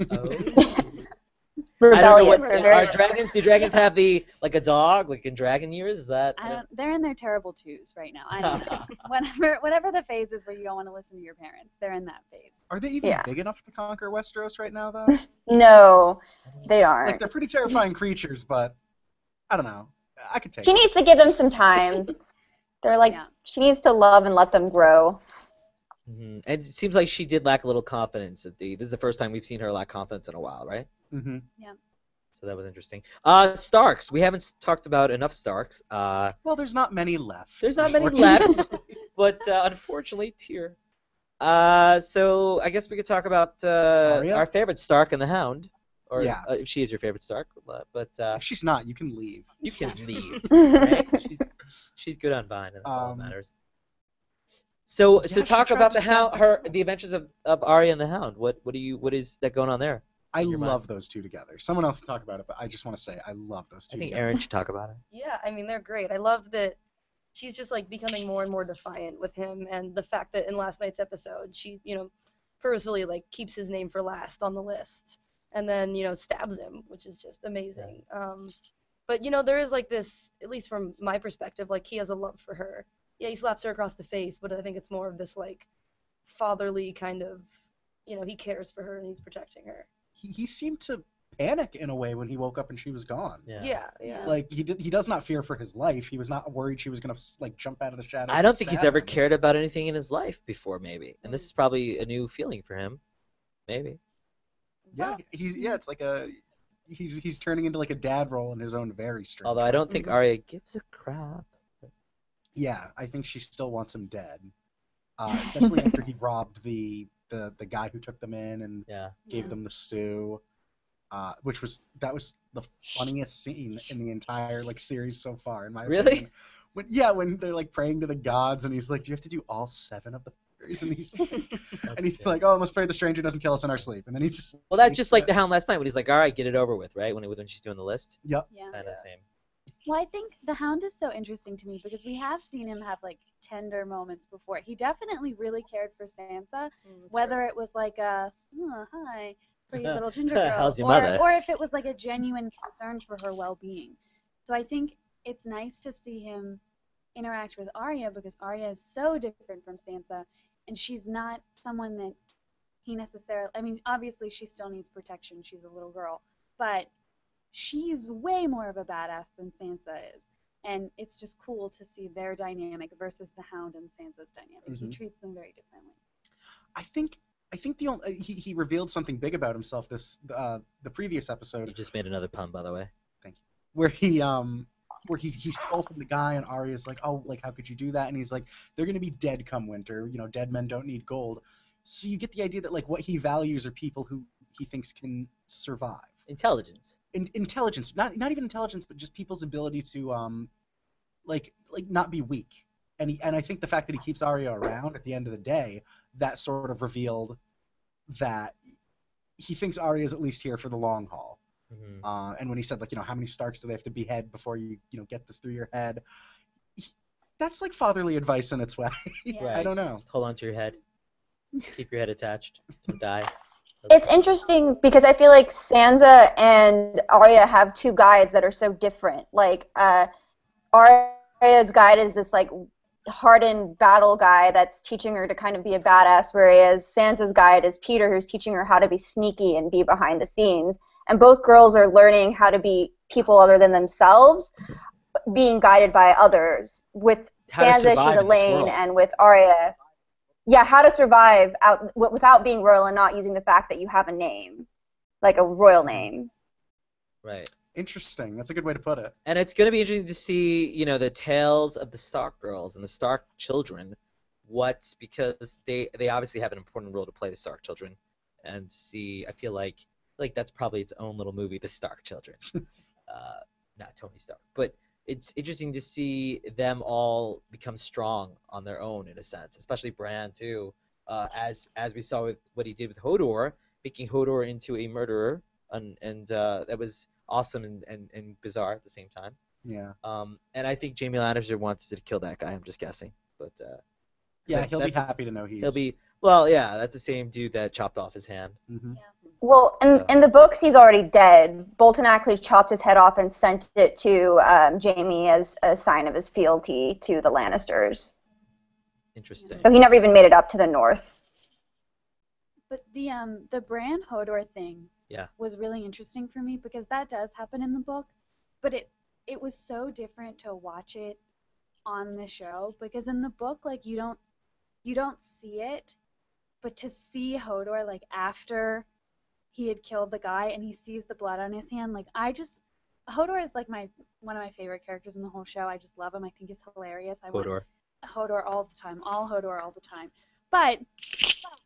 Rebellious. I They're don't know very. do dragons have like a dog, like in dragon years? Is that? They're in their terrible twos right now. I don't know. Whatever the phase is where you don't want to listen to your parents, they're in that phase. Are they even Yeah. big enough to conquer Westeros right now, though? No, they aren't. Like, they're pretty terrifying creatures, but I don't know. I could take She it. needs to give them some time. They're like, Yeah. she needs to love and let them grow. And it seems like she did lack a little confidence. This is the first time we've seen her lack confidence in a while, right? Mm-hmm. Yeah. So that was interesting. Starks. We haven't talked about enough Starks. Well, there's not many left. There's not many left, but unfortunately, Tyr. So I guess we could talk about our favorite Stark and the Hound. Or Yeah. if she is your favorite Stark, but if she's not, you can leave. you can leave. Right? She's good on Vine, and that's all that matters. So Yeah, talk she about tried to stab the adventures of Arya and the Hound. What is that going on there? I in your love mind? those two together. Someone else can talk about it, but I just want to say I love those two I think together. Erin should talk about it. Yeah, I mean, they're great. I love that she's just like becoming more and more defiant with him, and the fact that in last night's episode she, purposefully like keeps his name for last on the list, and then stabs him, which is just amazing. But there is like this, at least from my perspective, like he has a love for her. Yeah, he slaps her across the face, but I think it's more of this like fatherly kind of, he cares for her and he's protecting her. He seemed to panic in a way when he woke up and she was gone. Yeah. Like he does not fear for his life. He was not worried she was gonna like jump out of the shadows. I don't and think he's stab ever him. cared about anything in his life before, maybe, and this is probably a new feeling for him, maybe. Yeah, it's like he's turning into like a dad role in his own very strange. Although I way. don't think Arya gives a crap. Yeah, I think she still wants him dead. Especially after he robbed the guy who took them in and gave them the stew. Which was the funniest scene in the entire like series so far, in my opinion. When they're like praying to the gods and he's like, "Do you have to do all 7 of the prayers?" And he's like, "Oh, let's pray the stranger doesn't kill us in our sleep." And then he just that's just like the Hound last night when he's like, "All right, get it over with," right? When she's doing the list. Yep. Yeah. Kind of the same. Well, I think the Hound is so interesting to me because we have seen him have like tender moments before. He definitely really cared for Sansa, whether it was like a hi, pretty little ginger girl, How's your mother? or if it was like a genuine concern for her well-being. So I think it's nice to see him interact with Arya because Arya is so different from Sansa, and she's not someone that he necessarily. I mean, obviously she still needs protection. She's a little girl, but she's way more of a badass than Sansa is. And it's just cool to see their dynamic versus the Hound and Sansa's dynamic. Mm-hmm. He treats them very differently. I think the only he revealed something big about himself the previous episode. You just made another pun, by the way. Thank you. Where he stole from the guy and Arya's like, "Oh, like how could you do that?" And he's like, "They're gonna be dead come winter. Dead men don't need gold." So you get the idea that like what he values are people who he thinks can survive. Intelligence. Intelligence, not even intelligence, but just people's ability to like not be weak. And I think the fact that he keeps Arya around at the end of the day, that sort of revealed that he thinks Arya is at least here for the long haul. Mm-hmm. And when he said like how many Starks do they have to behead before you get this through your head, that's like fatherly advice in its way. Yeah. Right. I don't know. Hold on to your head. Keep your head attached. Don't die. It's interesting because I feel like Sansa and Arya have 2 guides that are so different. Like Arya's guide is this like hardened battle guy that's teaching her to kind of be a badass, whereas Sansa's guide is Peter, who's teaching her how to be sneaky and be behind the scenes. And both girls are learning how to be people other than themselves, being guided by others. With Sansa, she's Elaine, and with Arya, how to survive without being royal and not using the fact that you have a name, like a royal name. Right. Interesting. That's a good way to put it. And it's going to be interesting to see, the tales of the Stark girls and the Stark children. Because they obviously have an important role to play, the Stark children, and see. I feel like that's probably its own little movie, the Stark children. Not Tony Stark, but it's interesting to see them all become strong on their own in a sense, especially Bran too, as we saw with what he did with Hodor, making Hodor into a murderer, and that was awesome and bizarre at the same time. Yeah. And I think Jaime Lannister wants to kill that guy. I'm just guessing, but yeah, he'll be happy to know he'll be. Well, yeah, that's the same dude that chopped off his hand. Mm-hmm. Yeah. Well, in the books, he's already dead. Bolton actually chopped his head off and sent it to Jaime as a sign of his fealty to the Lannisters. Interesting. So he never even made it up to the north. But the Bran Hodor thing Yeah. was really interesting for me because that does happen in the book, but it was so different to watch it on the show because in the book, like you don't see it But to see Hodor, like, after he had killed the guy and he sees the blood on his hand, like, Hodor is, like, one of my favorite characters in the whole show. I just love him. I think he's hilarious. I want Hodor all the time. All Hodor all the time. But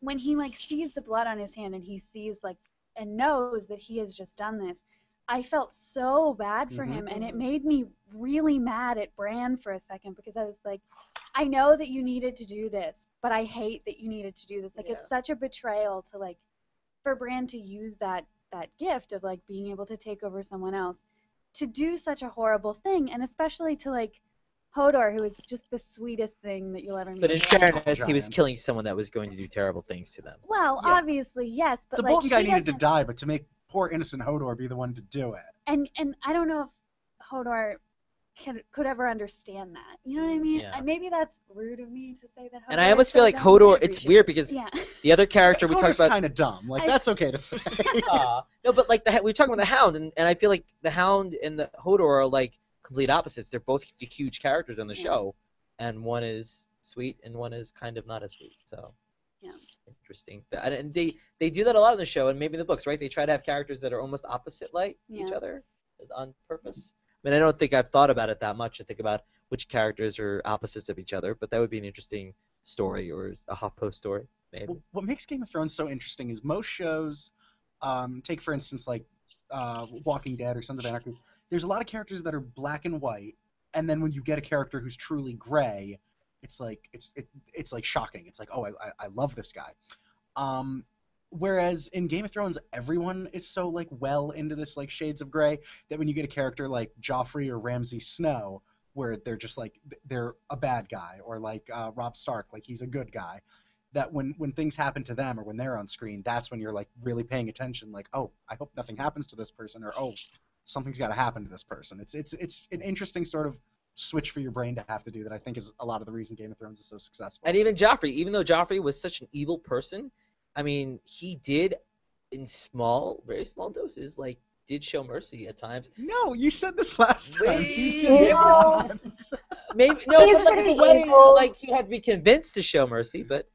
when he, like, sees the blood on his hand and he sees, like, and knows that he has just done this, I felt so bad for him, and it made me really mad at Bran for a second, because I was like, I know that you needed to do this, but I hate that you needed to do this. Like, it's such a betrayal to, like, for Bran to use that gift of, like, being able to take over someone else to do such a horrible thing, and especially to, like, Hodor, who is just the sweetest thing that you'll ever meet. But in fairness, he was killing someone that was going to do terrible things to them. Well, obviously, yes, but the Bolton guy needed to die, but to make poor innocent Hodor be the one to do it. And I don't know if Hodor could ever understand that. You know what I mean? Yeah. Maybe that's rude of me to say that Hodor. And I almost feel like dumb. Hodor, it's weird because the other character we talked about... kind of dumb. Like, that's okay to say. No, but like we were talking about the Hound, and I feel like the Hound and the Hodor are like complete opposites. They're both the huge characters on the show, and one is sweet and one is kind of not as sweet. So interesting. And they do that a lot in the show, and maybe in the books, right? They try to have characters that are almost opposite like each other on purpose. I mean, I don't think I've thought about it that much to think about which characters are opposites of each other, but that would be an interesting story, or a HuffPost story, maybe. Well, what makes Game of Thrones so interesting is most shows, take for instance like Walking Dead or Sons of Anarchy, there's a lot of characters that are black and white, and then when you get a character who's truly gray, it's like it's like shocking. It's like, oh, I love this guy. Whereas in Game of Thrones, everyone is so like well into this like shades of gray that when you get a character like Joffrey or Ramsay Snow, where they're just like they're a bad guy, or like Robb Stark, like he's a good guy, that when things happen to them or when they're on screen, that's when you're like really paying attention. Like, oh, I hope nothing happens to this person, or oh, something's got to happen to this person. It's an interesting sort of switch for your brain to have to do that I think is a lot of the reason Game of Thrones is so successful. And even Joffrey, even though Joffrey was such an evil person, I mean, he did, in very small doses, like, did show mercy at times. No, you said this last time. Maybe no, He's but pretty like, evil. like you had to be convinced to show mercy, but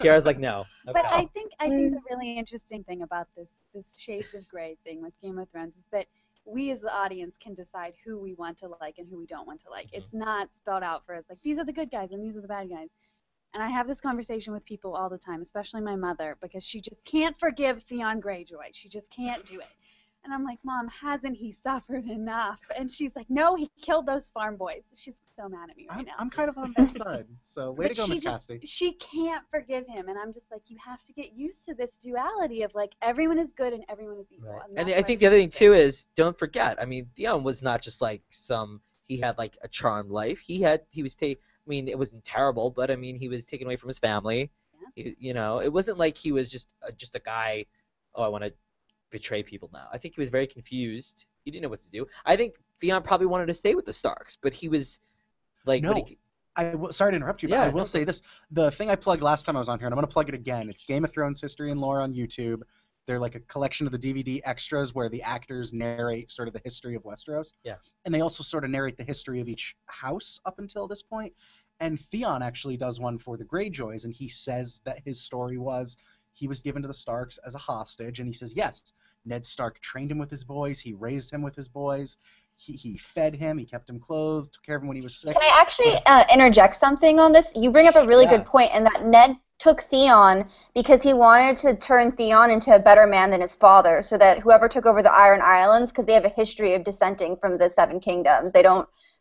Tiara's like, no. Okay. But I think the really interesting thing about this shades of gray thing with Game of Thrones is that we as the audience can decide who we want to like and who we don't want to like. It's not spelled out for us like, these are the good guys and these are the bad guys. And I have this conversation with people all the time, especially my mother, because she just can't forgive Theon Greyjoy. She just can't do it. And I'm like, Mom, hasn't he suffered enough? And she's like, no, he killed those farm boys. She's so mad at me right now. I'm kind of on her side. So way to go, Miss Casti. She can't forgive him. And I'm just like, you have to get used to this duality of like, everyone is good and everyone is evil. Right. And I think the other thing, too, is don't forget, I mean, Theon was not just like he had like a charmed life. I mean, it wasn't terrible, but I mean, he was taken away from his family. Yeah. It wasn't like he was just a guy, oh, I want to betray people now. I think he was very confused. He didn't know what to do. I think Theon probably wanted to stay with the Starks, but he was like... No, sorry to interrupt you, but I will say this. The thing I plugged last time I was on here, and I'm going to plug it again, it's Game of Thrones History and Lore on YouTube. They're like a collection of the DVD extras where the actors narrate sort of the history of Westeros. Yeah. And they also sort of narrate the history of each house up until this point. And Theon actually does one for the Greyjoys, and he says that his story was he was given to the Starks as a hostage, and he says, yes, Ned Stark trained him with his boys, he raised him with his boys, he fed him, he kept him clothed, took care of him when he was sick. Can I actually interject something on this? You bring up a really good point, in that Ned took Theon because he wanted to turn Theon into a better man than his father, so that whoever took over the Iron Islands, because they have a history of dissenting from the Seven Kingdoms,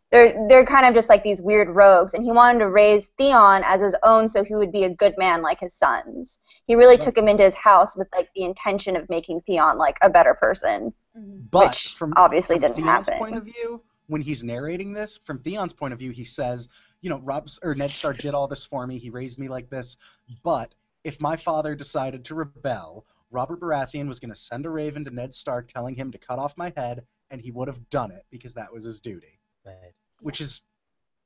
they're kind of just like these weird rogues, and he wanted to raise Theon as his own so he would be a good man like his sons. He really took him into his house with like the intention of making Theon like a better person, but which from didn't Theon's happen. point of view, when he's narrating this, from Theon's point of view, he says, Ned Stark did all this for me, he raised me like this, but if my father decided to rebel, Robert Baratheon was going to send a raven to Ned Stark telling him to cut off my head, and he would have done it because that was his duty. Right. Which is...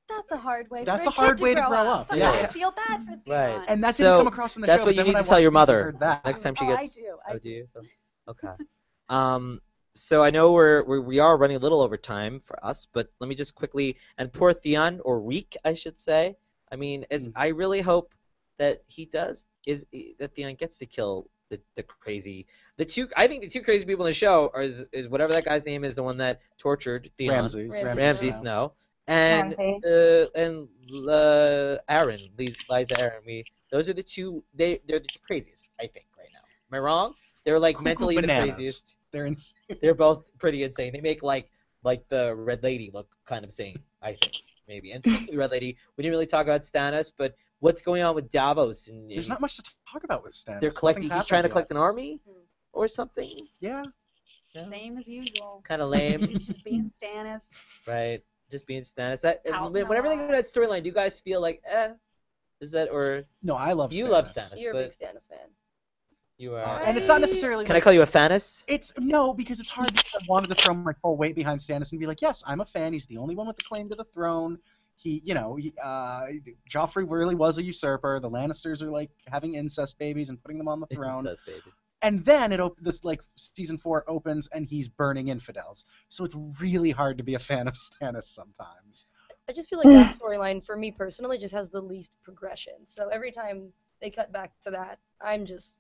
That's a hard way That's for a hard way to grow up. up. Yeah. I feel bad for Theon. Right. And that didn't come across in the show. That's what you need to tell your mother next time she gets... I do. So, okay. So I know we are running a little over time for us, but let me just quickly... And poor Theon, or Reek, I should say. I mean, I really hope that he does is that Theon gets to kill the crazy I think the two crazy people in the show is whatever that guy's name is, the one that tortured Theon. Ramsay Snow. And Aaron, Liza Aaron. Those are the two. They're the two craziest, I think, right now. Am I wrong? They're like mentally the craziest. They're both pretty insane. They make like the Red Lady look kind of sane, I think, maybe. And speaking of Red Lady, we didn't really talk about Stannis, but what's going on with Davos? And there's not much to talk about with Stannis. They're collecting. He's trying to collect an army, or something. Yeah. Same as usual. Kind of lame. He's just being Stannis. Right. Just being Stannis. Whenever they go to that storyline, do you guys feel like, is that or? No, I love Stannis. You love Stannis. You're a big Stannis fan. You are. And it's not necessarily. Can I call you a fanis? It's no, because it's hard. Because I wanted to throw my full weight behind Stannis and be like, yes, I'm a fan. He's the only one with the claim to the throne. Joffrey really was a usurper. The Lannisters are like having incest babies and putting them on the throne. Incest babies. And then season 4 opens and he's burning infidels. So it's really hard to be a fan of Stannis sometimes. I just feel like that storyline, for me personally, just has the least progression. So every time they cut back to that, I'm just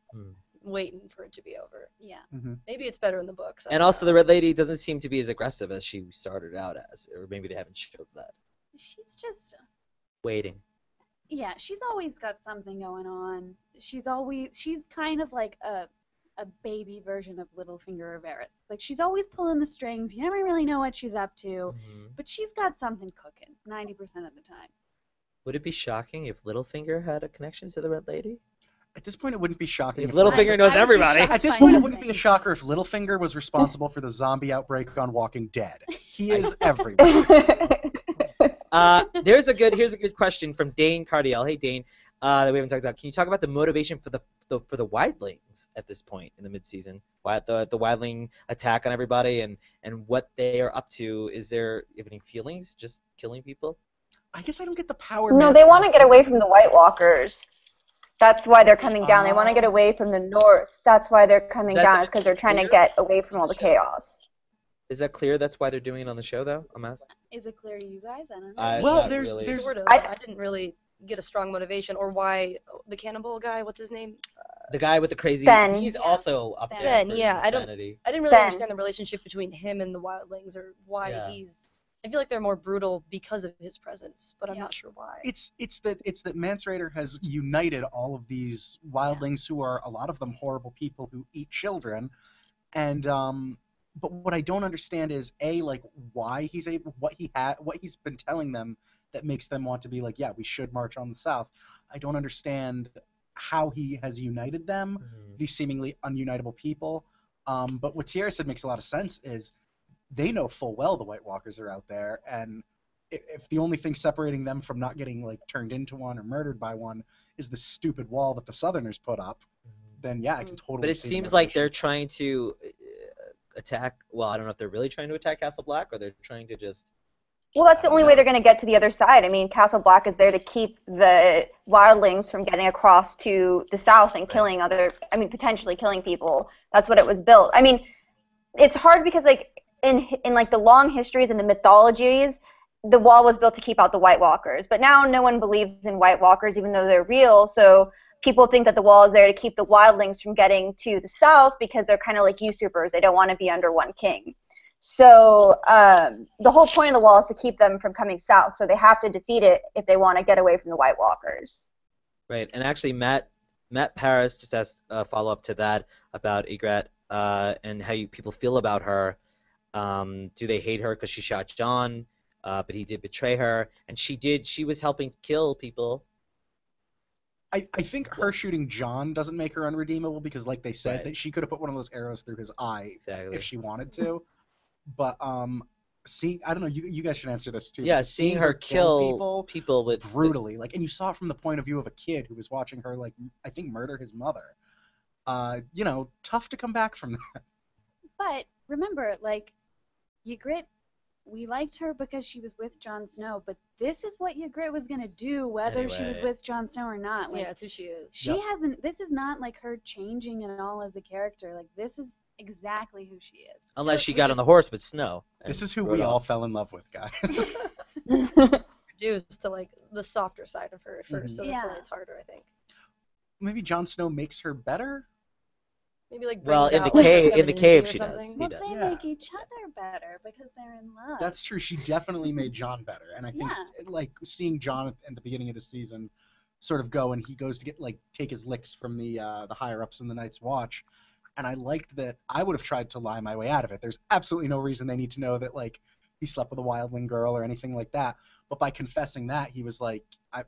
waiting for it to be over. Yeah. Mm-hmm. Maybe it's better in the books. And also the Red Lady doesn't seem to be as aggressive as she started out as, or maybe they haven't showed that. She's just waiting. Yeah, she's always got something going on. She's kind of like a baby version of Littlefinger or Varys. Like, she's always pulling the strings. You never really know what she's up to, but she's got something cooking 90% of the time. Would it be shocking if Littlefinger had a connection to the Red Lady? At this point, it wouldn't be shocking. If Littlefinger knows everybody. At this point, it wouldn't be a shocker if Littlefinger was responsible for the zombie outbreak on Walking Dead. He is everywhere. Here's a good question from Dane Cardiel. Hey, Dane. That we haven't talked about. Can you talk about the motivation for the wildlings at this point in the midseason? The wildling attack on everybody and what they are up to. Is there you have any feelings? Just killing people? I guess I don't get the power. No, they want to get away from the White Walkers. That's why they're coming down. They want to get away from the north. That's why they're coming down. Is because they're trying to get away from all the chaos. Is that clear? That's why they're doing it on the show, though. I'm asking. Is it clear to you guys? I don't know. Well, there's sort of. I didn't really get a strong motivation, or why the cannibal guy. What's his name? The guy with the crazy. Ben. He's also up there. Ben, for yeah. insanity. I didn't really understand the relationship between him and the wildlings, or why he's. I feel like they're more brutal because of his presence, but I'm not sure why. It's that Mance Rayder has united all of these wildlings who are a lot of them horrible people who eat children, and but what I don't understand is why he's able, what he's been telling them that makes them want to be like, yeah, we should march on the south. I don't understand how he has united them, these seemingly ununitable people. But what Tiara said makes a lot of sense is they know full well the White Walkers are out there, and if the only thing separating them from not getting turned into one or murdered by one is the stupid wall that the Southerners put up, then yeah, I can totally. But it seems like they're trying to attack. Well, I don't know if they're really trying to attack Castle Black or they're trying to just. Well, that's the only way they're going to get to the other side. I mean, Castle Black is there to keep the wildlings from getting across to the south and killing potentially killing people. That's what it was built. I mean, it's hard because in the long histories and the mythologies, the wall was built to keep out the White Walkers. But now no one believes in White Walkers, even though they're real. So people think that the wall is there to keep the wildlings from getting to the south because they're kind of like usurpers. They don't want to be under one king. So the whole point of the wall is to keep them from coming south. So they have to defeat it if they want to get away from the White Walkers. Right. And actually, Matt Paris just asked a follow-up to that about Ygritte and how people feel about her. Do they hate her because she shot Jon? But he did betray her, and she was helping to kill people. I think her shooting Jon doesn't make her unredeemable because, like they said, that she could have put one of those arrows through his eye if she wanted to. But I don't know. You guys should answer this too. Yeah, seeing her kill people with brutally, and you saw it from the point of view of a kid who was watching her, I think, murder his mother. Tough to come back from that. But remember, Ygritte, we liked her because she was with Jon Snow, but this is what Ygritte was going to do whether she was with Jon Snow or not. Yeah, that's who she is. She hasn't, this is not her changing at all as a character. This is exactly who she is. Unless she got on the horse with Snow. This is who we all fell in love with, guys. Introduced to the softer side of her at first, so that's why it's harder, I think. maybe Jon Snow makes her better. Maybe like Well, brings in the out, like, cave, femininity or she does. something. He Well, does. they Yeah. make each other better because they're in love. That's true. She definitely made Jon better, and I think like seeing Jon at the beginning of the season, sort of go and he goes to get like take his licks from the higher ups in the Night's Watch, and I liked that. I would have tried to lie my way out of it. There's absolutely no reason they need to know that like he slept with a wildling girl or anything like that. But by confessing that, he was like, I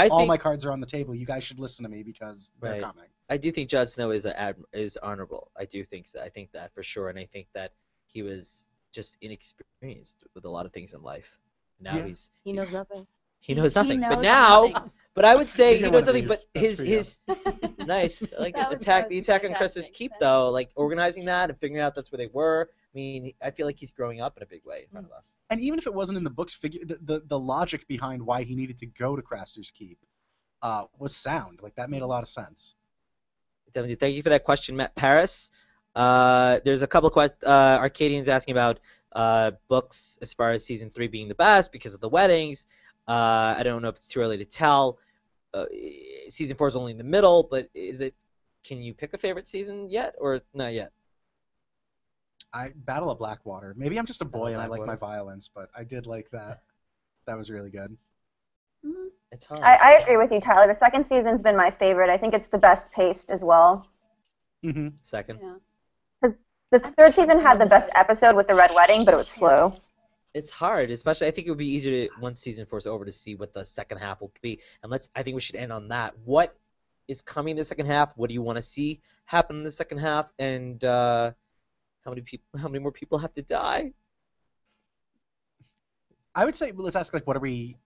all think, my cards are on the table. You guys should listen to me because they're Right. coming. I do think Jon Snow is honorable. I do think so. I think that for sure, and I think that he was just inexperienced with a lot of things in life. Now Yeah. He knows nothing. he knows nothing. knows But now, nothing. but I would say You he get knows one of nothing. But these. his That's for you. nice, like That was the attack on Crestor's sarcastic. Keep though, like organizing that and figuring out that's where they were. I mean, I feel like he's growing up in a big way in front of us. And even if it wasn't in the books, the logic behind why he needed to go to Craster's Keep was sound. Like that made a lot of sense. Definitely. Thank you for that question, Matt Paris. There's a couple of Arcadians asking about books as far as season 3 being the best because of the weddings. I don't know if it's too early to tell. Season 4 is only in the middle, but is it? Can you pick a favorite season yet, or not yet? Battle of Blackwater. Maybe I'm just a boy and I like my Blackwater. violence, but I did like that. That was really good. Mhm. It's hard. I agree with you, Tyler. The second season's been my favorite. I think it's the best paced as well. Mm-hmm. Second. Yeah. The third season had the best episode with the Red Wedding, but it was slow. It's hard, especially I think it would be easier to, once season 4 is over, to see what the second half will be. And I think we should end on that. What is coming in the second half? What do you want to see happen in the second half? And how many more people have to die? I would say let's ask like what are we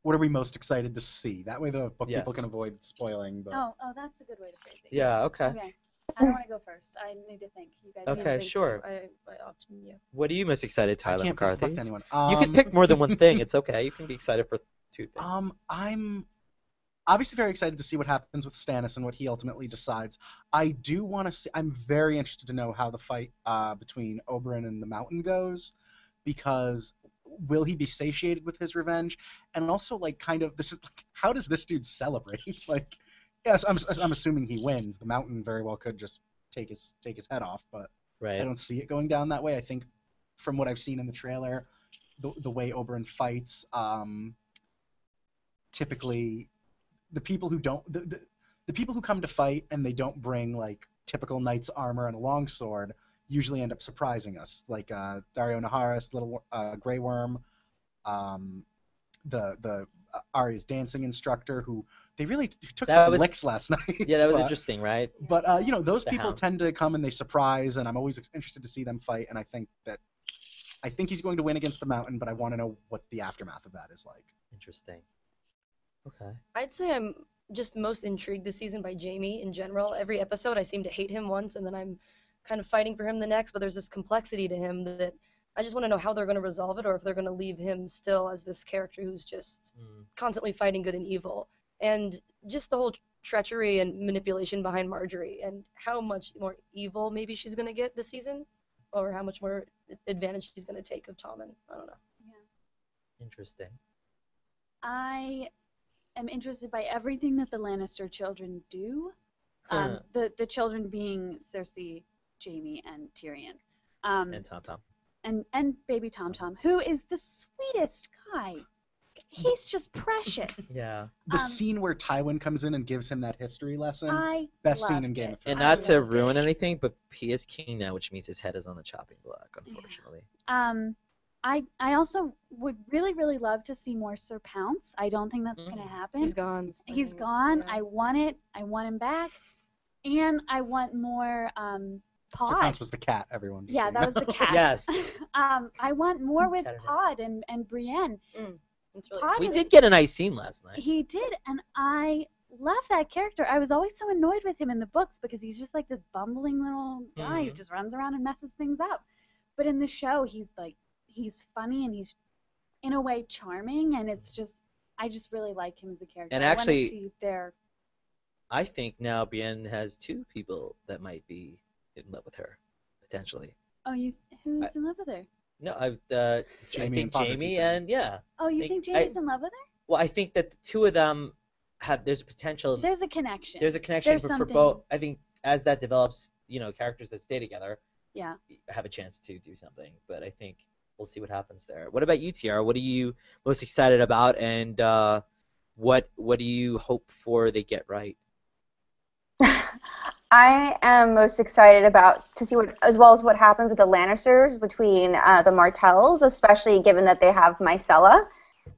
most excited to see? That way the book Yeah. people can avoid spoiling. But Oh, that's a good way to phrase it. Yeah. Okay. Okay. I don't want to go first. I need to think. You guys. Okay, think so. sure. I opted you. What are you most excited, I Tyler can't pick McCarthy? to anyone. You can pick more than one thing. It's okay. You can be excited for 2 things. I'm obviously very excited to see what happens with Stannis and what he ultimately decides. I do want to see. I'm very interested to know how the fight between Oberyn and the Mountain goes, because will he be satiated with his revenge? And also, like, kind of, this is like, how does this dude celebrate? Like, yes, I'm assuming he wins. The Mountain very well could just take his head off, but I Right. don't see it going down that way. I think from what I've seen in the trailer, the way Oberyn fights, typically the people who don't the people who come to fight and they don't bring like typical knight's armor and a longsword usually end up surprising us, like Dario Naharis, little Grey Worm, the Arya's dancing instructor, who they really took That some was- licks last night. Yeah, that was but, interesting, right? But those The people Hound. tend to come and they surprise, and I'm always interested to see them fight. And I think he's going to win against the Mountain, but I want to know what the aftermath of that is like. Interesting. Okay. I'd say I'm just most intrigued this season by Jaime in general. Every episode I seem to hate him once and then I'm kind of fighting for him the next, but there's this complexity to him that I just want to know how they're going to resolve it, or if they're going to leave him still as this character who's just constantly fighting good and evil. And just the whole treachery and manipulation behind Marjorie, and how much more evil maybe she's going to get this season, or how much more advantage she's going to take of Tommen. I don't know. Interesting. I am interested by everything that the Lannister children do. Huh. The children being Cersei, Jaime, and Tyrion. And Tom. And baby Tom Tom, who is the sweetest guy. He's just precious. Yeah. The scene where Tywin comes in and gives him that history lesson, best scene in Game of Thrones. And not to ruin anything, but he is king now, which means his head is on the chopping block, unfortunately. I also would really, really love to see more Sir Pounce. I don't think that's going to happen. He's gone. He's gone. Yeah. I want it. I want him back. And I want more Pod. Sir Pounce was the cat, everyone. just Yeah, so that you was the know. cat. Yes. I want more with Cat in it. Pod and Brienne. It's really Pod We is- did get a nice scene last night. He did, and I love that character. I was always so annoyed with him in the books because he's just like this bumbling little guy who Mhm. just runs around and messes things up. But in the show, he's funny and he's in a way charming, and it's just I just really like him as a character. And I wanna actually- see their I think now Brienne has 2 people that might be in love with her, potentially. who's in love with her? No, I Jaime think and Podrick, you Jaime said. and yeah. Oh, you Think- think Jaime's in love with her? Well, I think that the 2 of them there's a potential. There's a connection. There's a connection There's for something. both. I think as that develops, characters that stay together Yeah. have a chance to do something. But I think we'll see what happens there. What about you, Tiara? What are you most excited about, and what do you hope for they get right? I am most excited about to see as well as what happens with the Lannisters between the Martells, especially given that they have Micella.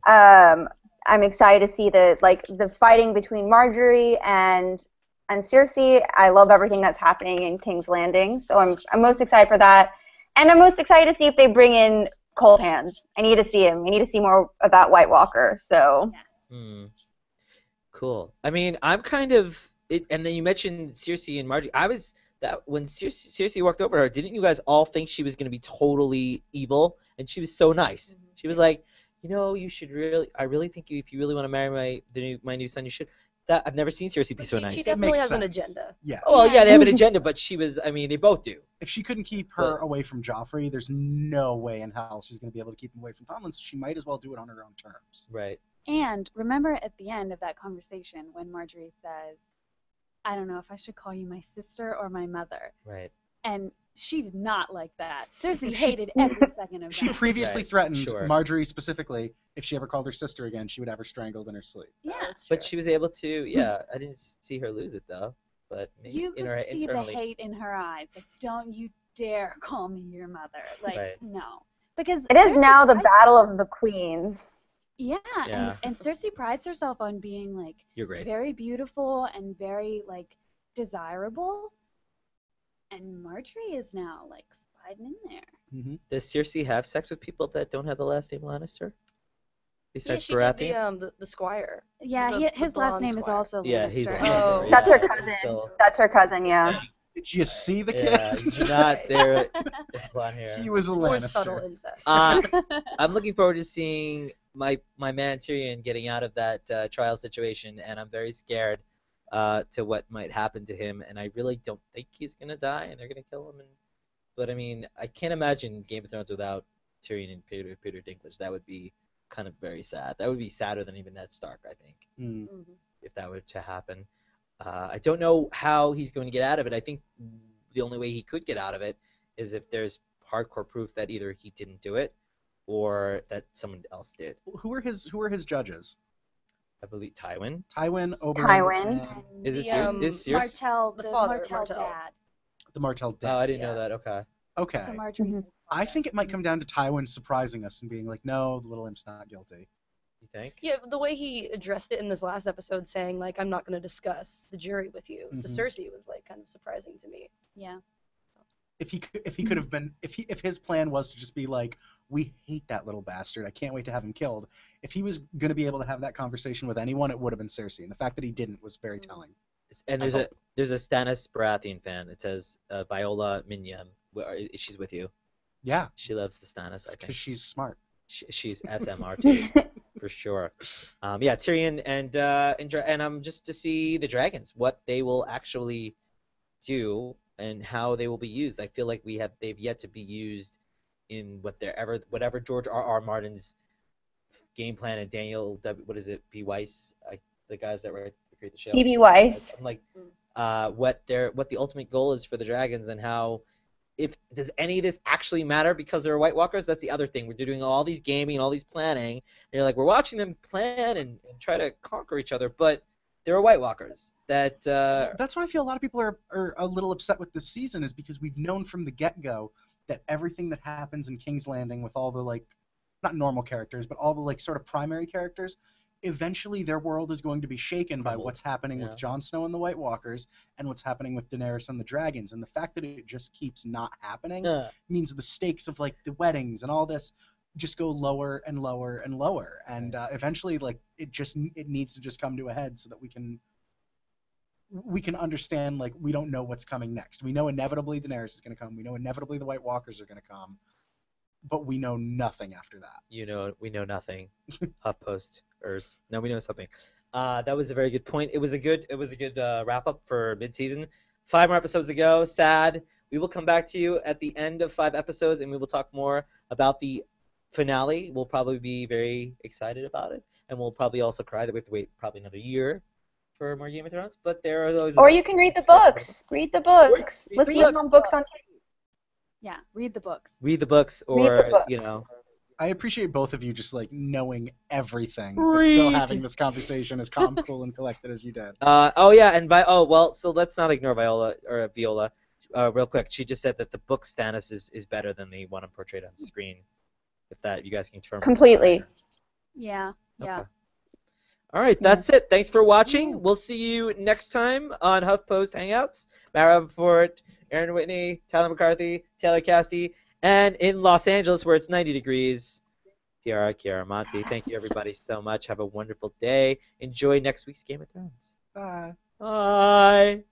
I'm excited to see the fighting between Marjorie and Cersei. I love everything that's happening in King's Landing, so I'm most excited for that, and I'm most excited to see if they bring in Cold Hands. I need to see him. I need to see more of that White Walker. So. Cool. I mean, I'm kind of. And then you mentioned Cersei and Marjorie. When Cersei walked over to her, didn't you guys all think she was going to be totally evil? And she was so nice. Mm-hmm. She was like, you should really. I really think if you really want to marry my new son, you should. I've never seen Cersei be so nice. She definitely has an agenda. Yeah. Oh well, yeah, they have an agenda, but she was. I mean, they both do. If she couldn't keep her away from Joffrey, there's no way in hell she's going to be able to keep him away from Tomlin. So she might as well do it on her own terms. Right. And remember at the end of that conversation when Marjorie says, I don't know if I should call you my sister or my mother. Right. And she did not like that. Cersei hated every second of that. She previously threatened Sure. Marjorie specifically, if she ever called her sister again, she would have her strangled in her sleep. Yeah, that's true. But she was able to. Yeah, I didn't see her lose it though. But maybe you could see internally. the hate in her eyes. Like, don't you dare call me your mother. Like, Right. no. Because It is Cersei now the prides- battle of the queens. Yeah, Yeah. And Cersei prides herself on being like Your Grace. very beautiful and very like desirable. And Marjorie is now like sliding in there. Mm-hmm. Does Cersei have sex with people that don't have the last name Lannister? Besides she Baratheon? did the squire. His last name is squire. also Yeah, Lannister. he's a Oh. Lannister. That's yeah, her cousin. still- That's her cousin, yeah. Did you see the kid? Yeah, you're not there. Blonde hair. He was a More subtle Lannister. incest. I'm looking forward to seeing my man Tyrion getting out of that trial situation, and I'm very scared to what might happen to him. And I really don't think he's gonna die, and they're gonna kill him. But I mean, I can't imagine Game of Thrones without Tyrion and Peter Dinklage. That would be kind of very sad. That would be sadder than even Ned Stark, I think, if that were to happen. I don't know how he's going to get out of it. I think the only way he could get out of it is if there's hardcore proof that either he didn't do it or that someone else did. Who are his judges? I believe Tywin. Tywin, Oberyn, Tywin. and Is it The, serious? Martell, The the father, Martell Martell. dad. the Martell dad. Oh, I didn't Yeah. know that. Okay. Okay. So Marjorie's Mhm. I think it might come down to Tywin surprising us and being like, no, the little imp's not guilty. You think? Yeah, the way he addressed it in this last episode, saying like, "I'm not going to discuss the jury with you," to Mhm. Cersei was like kind of surprising to me. Yeah. If he could have been, if his plan was to just be like, we hate that little bastard, I can't wait to have him killed. If he was going to be able to have that conversation with anyone, it would have been Cersei. And the fact that he didn't was very telling. And I there's a Stannis Baratheon fan. It says Viola Minyam. She's with you. Yeah, She loves the Stannis. I because think she's smart. she's SMR too. For sure. Yeah, Tyrion and I'm just to see the dragons, what they will actually do and how they will be used. I feel like they've yet to be used in whatever George R.R. Martin's game plan and Daniel B. Weiss, the guys that create the show. D.B. Weiss. I'm like what the ultimate goal is for the dragons and how. Does any of this actually matter because they're White Walkers? That's the other thing. We're doing all these gaming and all these planning. And you're like, we're watching them plan and try to conquer each other, but they're White Walkers. That's why I feel a lot of people are a little upset with this season, is because we've known from the get-go that everything that happens in King's Landing with all the, like, not normal characters, but all the, like, sort of primary characters, eventually their world is going to be shaken by what's happening with Jon Snow and the White Walkers and what's happening with Daenerys and the dragons. And the fact that it just keeps not happening means the stakes of, like, the weddings and all this just go lower and lower and lower. And eventually, like, it needs to just come to a head so that we can understand, like, we don't know what's coming next. We know inevitably Daenerys is going to come. We know inevitably the White Walkers are going to come. But we know nothing after that. We know nothing. HuffPost. No, we know something. That was a very good point. It was a good wrap up for Midseason. 5 more episodes to go. Sad. We will come back to you at the end of 5 episodes, and we will talk more about the finale. We'll probably be very excited about it, and we'll probably also cry that we have to wait probably another year for more Game of Thrones, but there are those. Or you can read the books. Read the books. Read the Listen books. on books on TV. Yeah, read the books. Read the books, or Read the books. you know. I appreciate both of you just like knowing everything, but still Read. having this conversation as calm, cool, and collected as you did. Oh yeah, and so let's not ignore Viola. Real quick, she just said that the book Stannis is better than the one portrayed on screen. If that you guys can confirm. Completely. Yeah. Okay. All right, that's it. Thanks for watching. We'll see you next time on HuffPost Hangouts. Rappaport, Erin, Whitney, Tyler McCarthy, Taylor Casti, and in Los Angeles where it's 90 degrees, Tiara, Chiaramonte. Thank you everybody so much. Have a wonderful day. Enjoy next week's Game of Thrones. Bye. Bye.